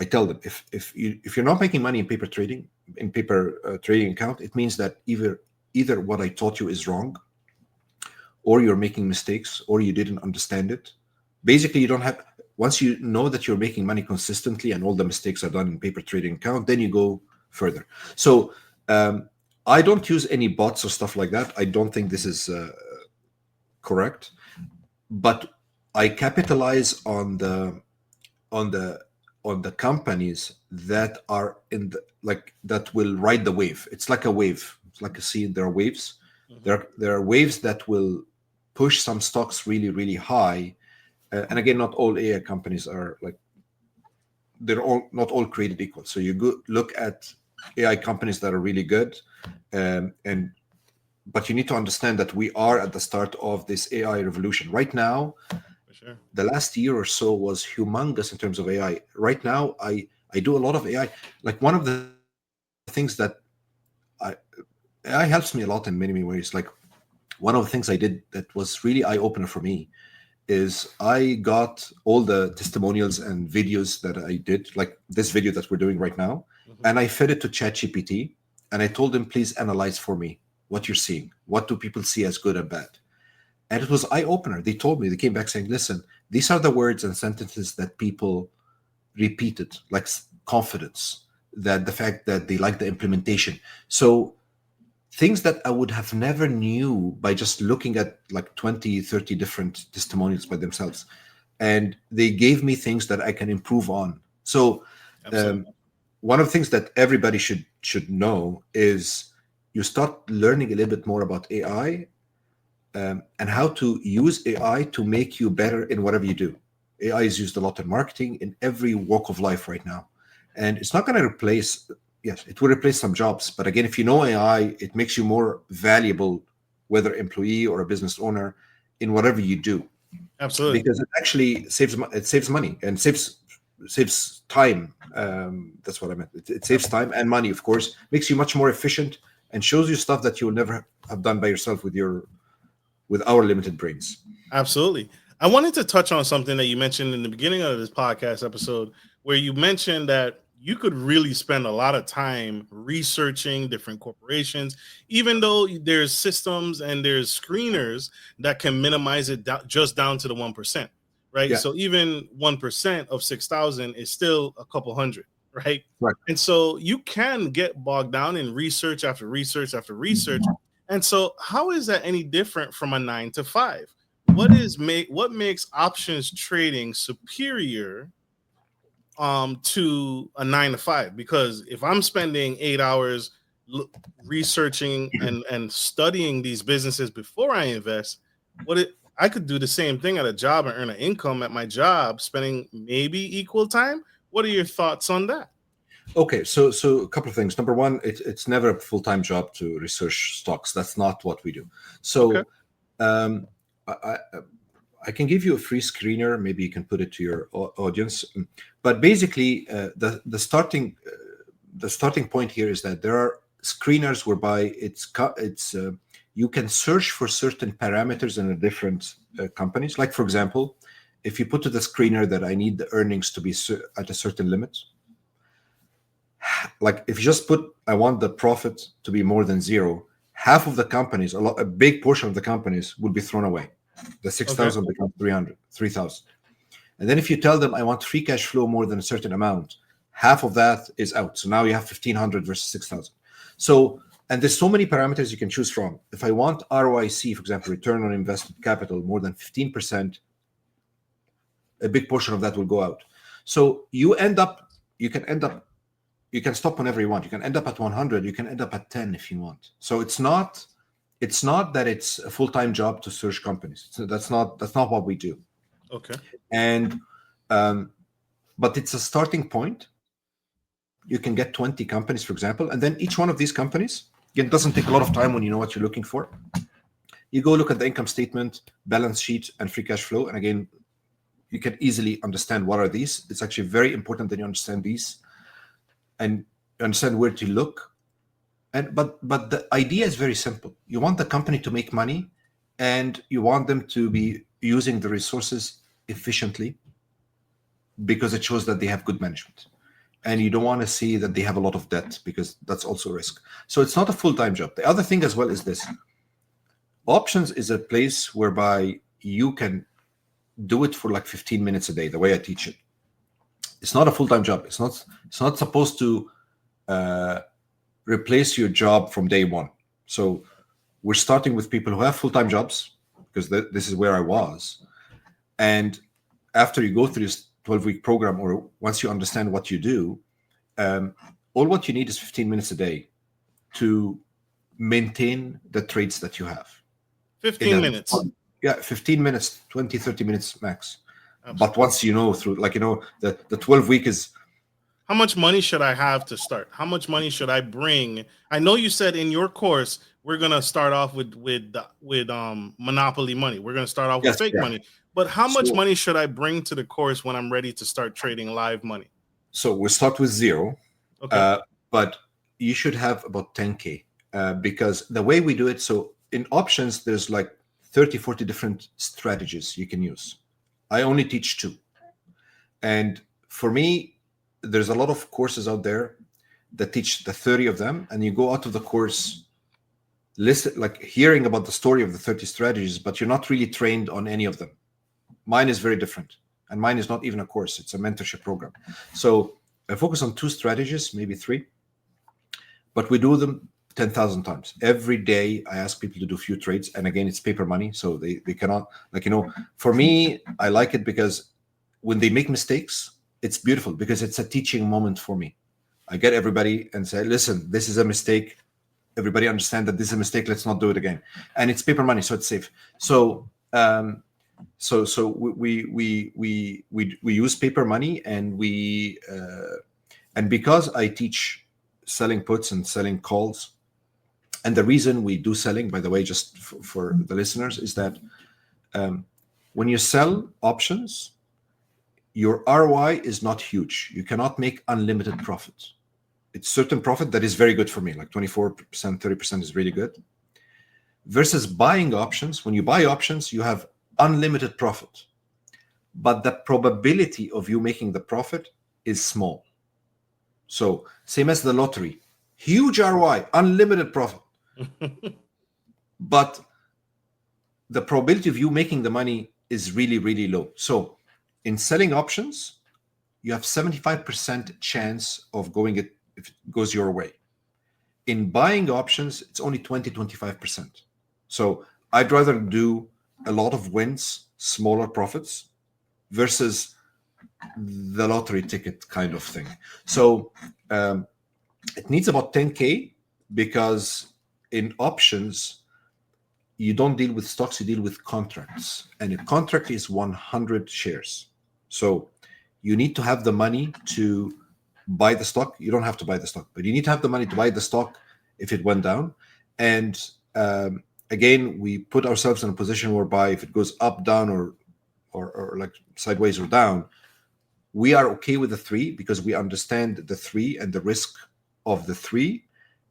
I tell them, if you're not making money in paper trading, trading account, it means that either what I taught you is wrong, or you're making mistakes, or you didn't understand it. Basically, you don't have. Once you know that you're making money consistently and all the mistakes are done in paper trading account, then you go further. So I don't use any bots or stuff like that. I don't think this is correct, but I capitalize on on the companies that are in the that will ride the wave. It's like a wave. It's like a sea. There are waves. There are waves that will push some stocks really, really high. And again, not all AI companies are not all created equal. So you look at AI companies that are really good, but you need to understand that we are at the start of this AI revolution right now. For sure. The last year or so was humongous in terms of AI. Right now, I do a lot of AI. Like one of the things that AI helps me a lot in many, many ways. Like one of the things I did that was really eye-opener for me is I got all the testimonials and videos that I did, like this video that we're doing right now, and I fed it to ChatGPT, and I told him, please analyze for me what you're seeing. What do people see as good and bad? And it was eye-opener. They came back saying, listen, these are the words and sentences that people repeated, like confidence, that the fact that they like the implementation. So things that I would have never knew by just looking at like 20, 30 different testimonials by themselves. And they gave me things that I can improve on. So one of the things that everybody should know is you start learning a little bit more about AI and how to use AI to make you better in whatever you do. AI is used a lot in marketing, in every walk of life right now. And it's not going to replace... Yes, it will replace some jobs. But again, if you know AI, it makes you more valuable, whether employee or a business owner, in whatever you do. Absolutely. Because it actually saves money and saves time. That's what I meant. It saves time and money, of course, makes you much more efficient and shows you stuff that you will never have done by yourself with our limited brains. Absolutely. I wanted to touch on something that you mentioned in the beginning of this podcast episode, where you mentioned that you could really spend a lot of time researching different corporations, even though there's systems and there's screeners that can minimize it just down to the 1%, right? Yeah. So even 1% of 6,000 is still a couple hundred, right? Right. And so you can get bogged down in research after research after research. And so how is that any different from a 9 to 5? What makes options trading superior to a 9 to 5? Because if I'm spending 8 hours researching and studying these businesses before I invest, I could do the same thing at a job and earn an income at my job, spending maybe equal time. What are your thoughts on that? Okay, so a couple of things. Number one, it's never a full-time job to research stocks. That's not what we do. So I can give you a free screener. Maybe you can put it to your audience. But basically, the starting point here is that there are screeners whereby you can search for certain parameters in the different companies. Like, for example, if you put to the screener that I need the earnings to be at a certain limit, like if you just put I want the profit to be more than zero, half of the companies, a big portion of the companies will be thrown away. The 6,000 becomes 3,000. And then if you tell them I want free cash flow more than a certain amount, half of that is out. So now you have 1,500 versus 6,000. So, and there's so many parameters you can choose from. If I want ROIC, for example, return on invested capital, more than 15%, a big portion of that will go out. So you can stop whenever you want. You can end up at 100. You can end up at 10 if you want. So it's not that it's a full-time job to search companies. So that's not what we do. Okay. And but it's a starting point. You can get 20 companies, for example, and then each one of these companies, again, doesn't take a lot of time when you know what you're looking for. You go look at the income statement, balance sheet, and free cash flow, and again, you can easily understand what are these. It's actually very important that you understand these and understand where to look. But the idea is very simple. You want the company to make money, and you want them to be using the resources efficiently because it shows that they have good management. And you don't want to see that they have a lot of debt because that's also a risk. So it's not a full-time job. The other thing as well is this. Options is a place whereby you can do it for like 15 minutes a day, the way I teach it. It's not a full-time job. It's not supposed to replace your job from day one. So we're starting with people who have full-time jobs because this is where I was. And after you go through 12-week program, or once you understand what you do, all what you need is 15 minutes a day to maintain the trades that you have. 15 minutes. Yeah, 15 minutes, 20, 30 minutes max. Absolutely. But once you know through, like, the 12-week is... How much money should I have to start? How much money should I bring? I know you said in your course we're gonna start off with monopoly money. We're gonna start off with fake money. But how much money should I bring to the course when I'm ready to start trading live money? So we'll start with zero. Okay. But you should have about 10K because the way we do it, so in options, there's like 30, 40 different strategies you can use. I only teach 2. And for me, there's a lot of courses out there that teach the 30 of them, and you go out of the course like hearing about the story of the 30 strategies, but you're not really trained on any of them. Mine is very different, and mine is not even a course. It's a mentorship program. So I focus on 2 strategies, maybe 3, but we do them 10,000 times. Every day I ask people to do a few trades, and again, it's paper money, so they cannot, for me, I like it because when they make mistakes, it's beautiful because it's a teaching moment for me. I get everybody and say, listen, this is a mistake. Everybody understand that this is a mistake. Let's not do it again. And it's paper money, so it's safe. So we use paper money, and and because I teach selling puts and selling calls, and the reason we do selling, by the way, just for the listeners, is that when you sell options, your ROI is not huge. You cannot make unlimited profit. It's certain profit that is very good for me, like 24%, 30% is really good. Versus buying options, when you buy options, you have unlimited profit. But the probability of you making the profit is small. So same as the lottery, huge ROI, unlimited profit. But the probability of you making the money is really, really low. So in selling options, you have 75% chance of going it if it goes your way. In buying options, it's only 20, 25%. So I'd rather do a lot of wins, smaller profits, versus the lottery ticket kind of thing. So it needs about 10K because in options, you don't deal with stocks, you deal with contracts. And a contract is 100 shares. So you need to have the money to buy the stock. You don't have to buy the stock, but you need to have the money to buy the stock if it went down. And again, we put ourselves in a position whereby if it goes up, down, or like sideways or down, we are okay with the 3 because we understand the 3 and the risk of the 3.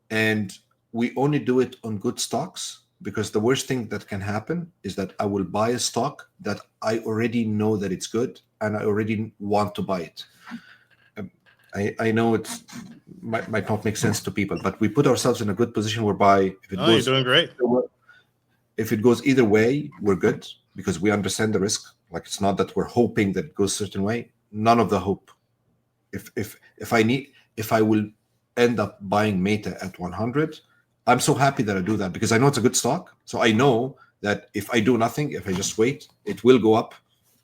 And we only do it on good stocks, because the worst thing that can happen is that I will buy a stock that I already know that it's good and I already want to buy it. I know it might not make sense to people, but we put ourselves in a good position whereby if it goes, you're doing great. If it goes either way, we're good because we understand the risk. Like, it's not that we're hoping that it goes a certain way. None of the hope. If I will end up buying Meta at 100, I'm so happy that I do that because I know it's a good stock. So I know that if I do nothing, if I just wait, it will go up.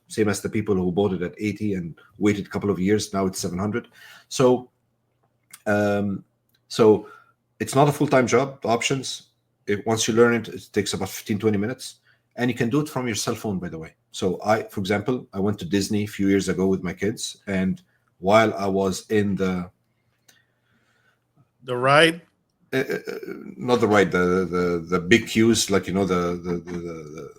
Same as the people who bought it at 80 and waited a couple of years. Now it's 700. So it's not a full-time job. Options, once you learn it, it takes about 15, 20 minutes. And you can do it from your cell phone, by the way. So for example, I went to Disney a few years ago with my kids. And while I was in the ride, not the ride, the big queues, like, the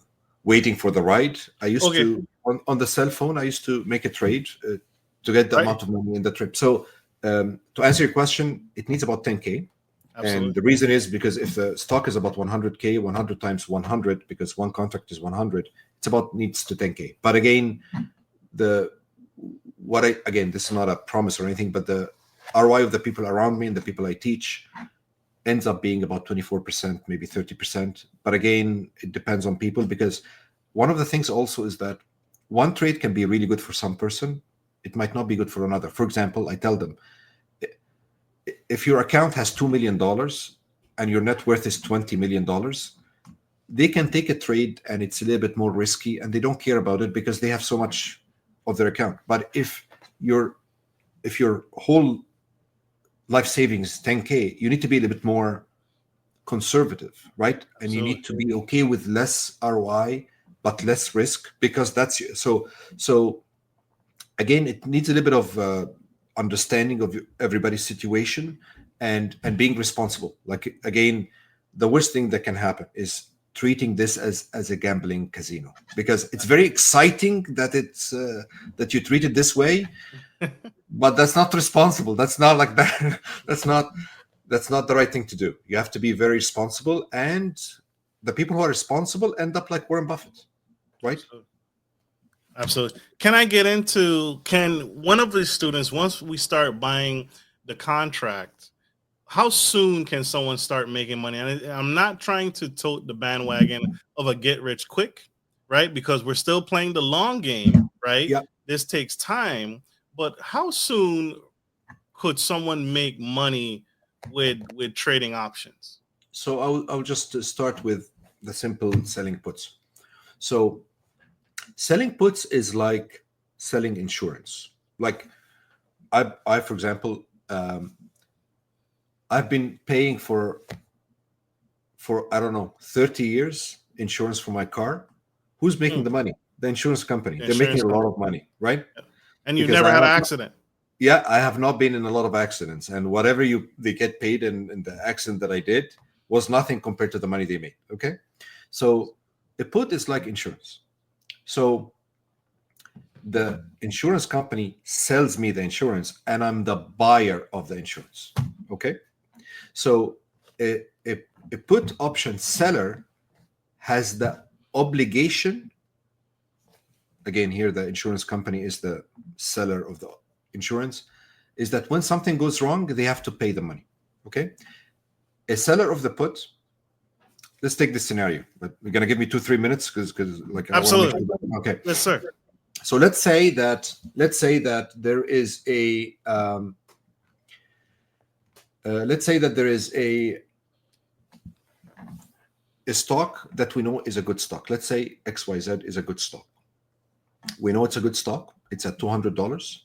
waiting for the ride, I used to, on the cell phone, I used to make a trade to get the amount of money in the trip. So to answer your question, it needs about 10K. Absolutely. And the reason is because if the stock is about 100K, 100 times 100, because one contract is 100, it's about needs to 10K. But again, this is not a promise or anything, but the ROI of the people around me and the people I teach ends up being about 24%, maybe 30%. But again, it depends on people, because one of the things also is that one trade can be really good for some person. It might not be good for another. For example, I tell them, if your account has $2 million and your net worth is $20 million, they can take a trade and it's a little bit more risky and they don't care about it because they have so much of their account. But if your whole life savings is 10K, you need to be a little bit more conservative, right? And you need to be okay with less ROI but less risk, because that's so again, it needs a little bit of understanding of everybody's situation and being responsible. Like, again, the worst thing that can happen is treating this as a gambling casino, because it's very exciting that it's that you treat it this way, but that's not responsible. That's not like that. That's not the right thing to do. You have to be very responsible, and the people who are responsible end up like Warren Buffett, right? Absolutely. Can I get into, can one of the students, once we start buying the contract, how soon can someone start making money? And I'm not trying to tote the bandwagon of a get rich quick, right? Because we're still playing the long game, right? Yeah. This takes time, but how soon could someone make money with trading options? So I'll just start with the simple selling puts. So selling puts is like selling insurance. Like I for example, I've been paying for I don't know 30 years insurance for my car. Who's making the money? The insurance company. They're making a lot of money, right? And you Because never had an accident. Yeah, I have not been in a lot of accidents, and whatever they get paid in the accident that I did was nothing compared to the money they made. Okay, so a put is like insurance. So the insurance company sells me the insurance, and I'm the buyer of the insurance. Okay, so a put option seller has the obligation. Again, here the insurance company is the seller of the insurance, is that when something goes wrong, they have to pay the money. Okay, a seller of the put. Let's take this scenario, but we're gonna give me 2-3 minutes because like Absolutely. Okay. Yes, sir. So let's say that there is a stock that we know is a good stock. Let's say XYZ is a good stock. We know it's a good stock. It's at $200,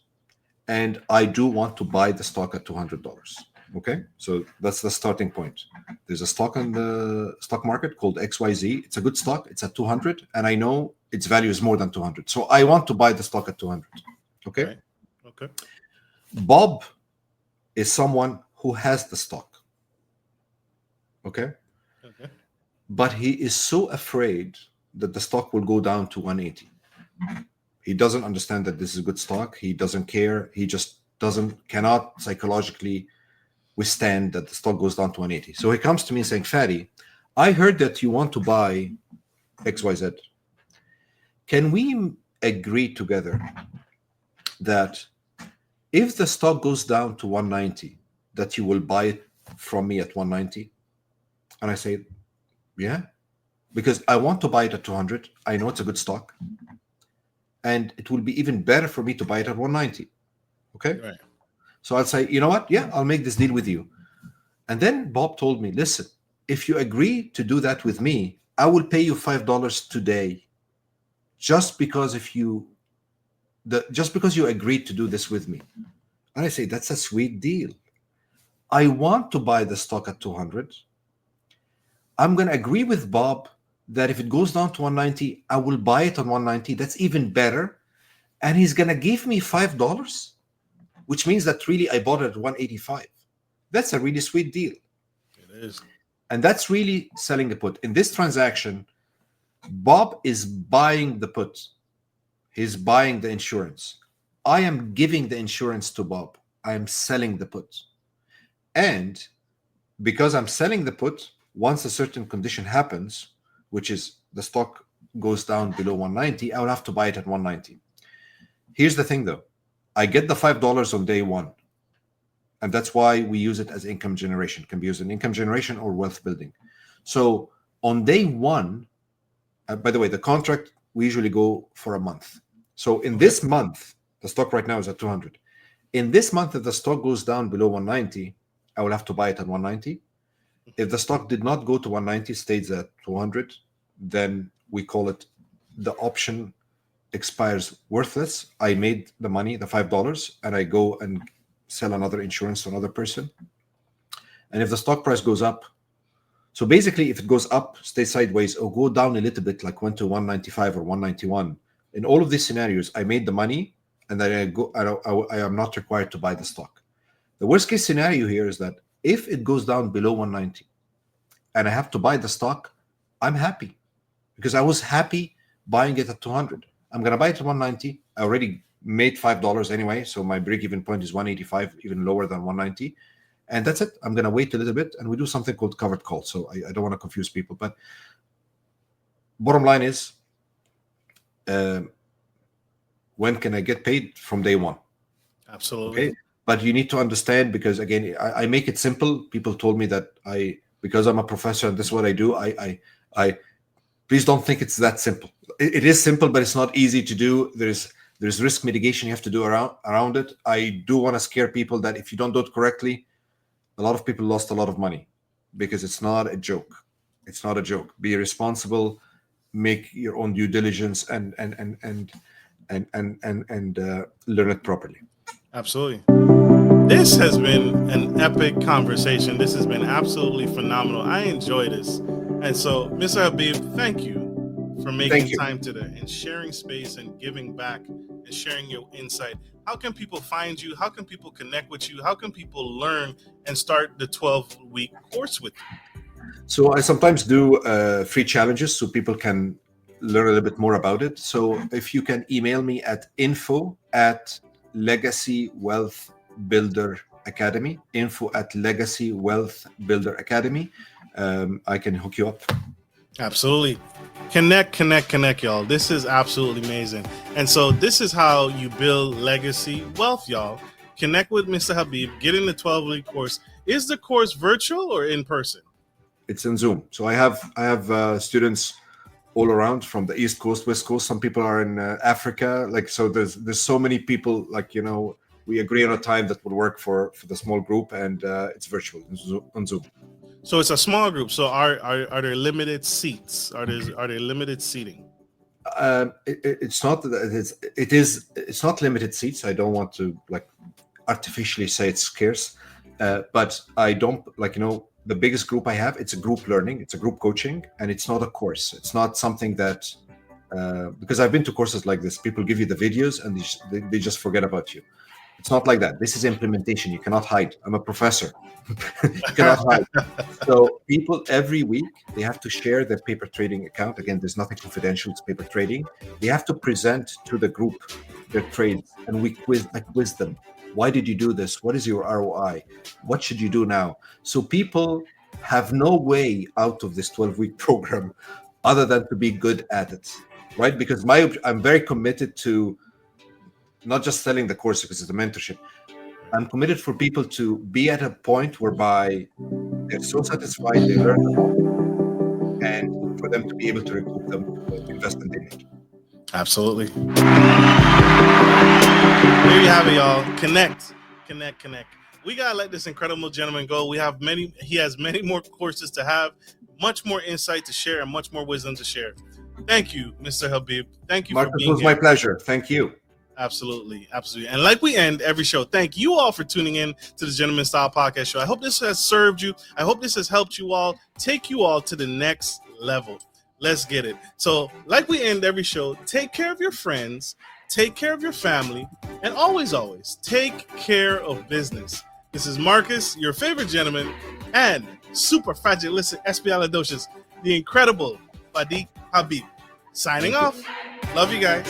and I do want to buy the stock at $200. Okay, so that's the starting point. There's a stock on the stock market called XYZ. It's a good stock. It's at 200, and I know its value is more than 200. So I want to buy the stock at 200. Okay. Right. Okay. Bob is someone who has the stock. Okay. Okay. But he is so afraid that the stock will go down to 180. He doesn't understand that this is a good stock. He doesn't care. He just cannot psychologically withstand that the stock goes down to 180. So he comes to me saying, Fadi, I heard that you want to buy XYZ. Can we agree together that if the stock goes down to 190, that you will buy it from me at 190? And I say, yeah, because I want to buy it at 200. I know it's a good stock, and it will be even better for me to buy it at 190. Okay. Right. So I'll say, you know what? Yeah, I'll make this deal with you. And then Bob told me, listen, if you agree to do that with me, I will pay you $5 today, just because you agreed to do this with me. And I say, that's a sweet deal. I want to buy the stock at 200. I'm going to agree with Bob that if it goes down to 190, I will buy it on 190. That's even better. And he's going to give me $5. Which means that really I bought it at 185. That's a really sweet deal. It is. And that's really selling the put. In this transaction, Bob is buying the put. He's buying the insurance. I am giving the insurance to Bob. I am selling the put. And because I'm selling the put, once a certain condition happens, which is the stock goes down below 190, I will have to buy it at 190. Here's the thing though. I get the $5 on day one. And that's why we use it as income generation. It can be used in income generation or wealth building. So on day one, by the way, the contract, we usually go for a month. So in this month, the stock right now is at 200. In this month, if the stock goes down below 190, I will have to buy it at 190. If the stock did not go to 190, stays at 200, then we call it the option expires worthless, I made the money, the $5, and I go and sell another insurance to another person. And if the stock price goes up, so basically if it goes up, stay sideways, or go down a little bit, like went to 195 or 191, in all of these scenarios, I made the money, and then I am not required to buy the stock. The worst case scenario here is that if it goes down below 190 and I have to buy the stock, I'm happy because I was happy buying it at 200. I'm going to buy it at 190. I already made $5 anyway, so my break-even point is 185, even lower than 190. And that's it. I'm going to wait a little bit, and we do something called covered call. So I don't want to confuse people. But bottom line is, when can I get paid? From day one. Absolutely. Okay. But you need to understand, because again, I make it simple. People told me that because I'm a professor and this is what I do, I please don't think it's that simple. It is simple, but it's not easy to do. There's risk mitigation you have to do around it. I do want to scare people that if you don't do it correctly, a lot of people lost a lot of money, because it's not a joke. It's not a joke. Be responsible, make your own due diligence, and learn it properly. Absolutely. This has been an epic conversation. This has been absolutely phenomenal. I enjoy this. And so, Mr. Habib, thank you for making time today and sharing space and giving back and sharing your insight. How can people find you? How can people connect with you? How can people learn and start the 12-week course with you? So I sometimes do free challenges so people can learn a little bit more about it. So if you can email me at info@Legacy Wealth Builder Academy, info@Legacy Wealth Builder Academy, I can hook you up. Absolutely. Connect, y'all. This is absolutely amazing. And so this is how you build legacy wealth, y'all. Connect with Mr. Habib, get in the 12-week course. Is the course virtual or in person? It's in Zoom. So I have students all around, from the East Coast, West Coast. Some people are in Africa. So there's so many people, we agree on a time that will work for the small group, and it's virtual on Zoom. So it's a small group. So are there limited seats? Are there limited seating? It's not limited seats. I don't want to artificially say it's scarce, but I don't the biggest group I have, it's a group learning, it's a group coaching, and it's not a course. It's not something that because I've been to courses like this, people give you the videos and they just forget about you. It's not like that. This is implementation. You cannot hide. I'm a professor. You cannot hide. So people every week, they have to share their paper trading account. Again, there's nothing confidential. It's paper trading. They have to present to the group their trades, and we quiz them. Why did you do this? What is your ROI? What should you do now? So people have no way out of this 12-week program other than to be good at it, right? Because I'm very committed to not just selling the course because it's a mentorship. I'm committed for people to be at a point whereby they're so satisfied, they learn a lot, and for them to be able to recoup them investment they made. Absolutely. There you have it, y'all. Connect. We gotta let this incredible gentleman go. He has many more courses to have, much more insight to share, and much more wisdom to share. Thank you, Mr. Habib. Thank you, Marcus, for being here. It was my pleasure. Thank you. Absolutely. And like we end every show, thank you all for tuning in to the Gentleman Style Podcast Show. I hope this has served you. I hope this has helped you all, take you all to the next level. Let's get it. So like we end every show, take care of your friends, take care of your family, and always take care of business. This is Marcus, your favorite gentleman, and super fragilistic espialidocious, the incredible Fadi Habib. Signing off. Love you guys.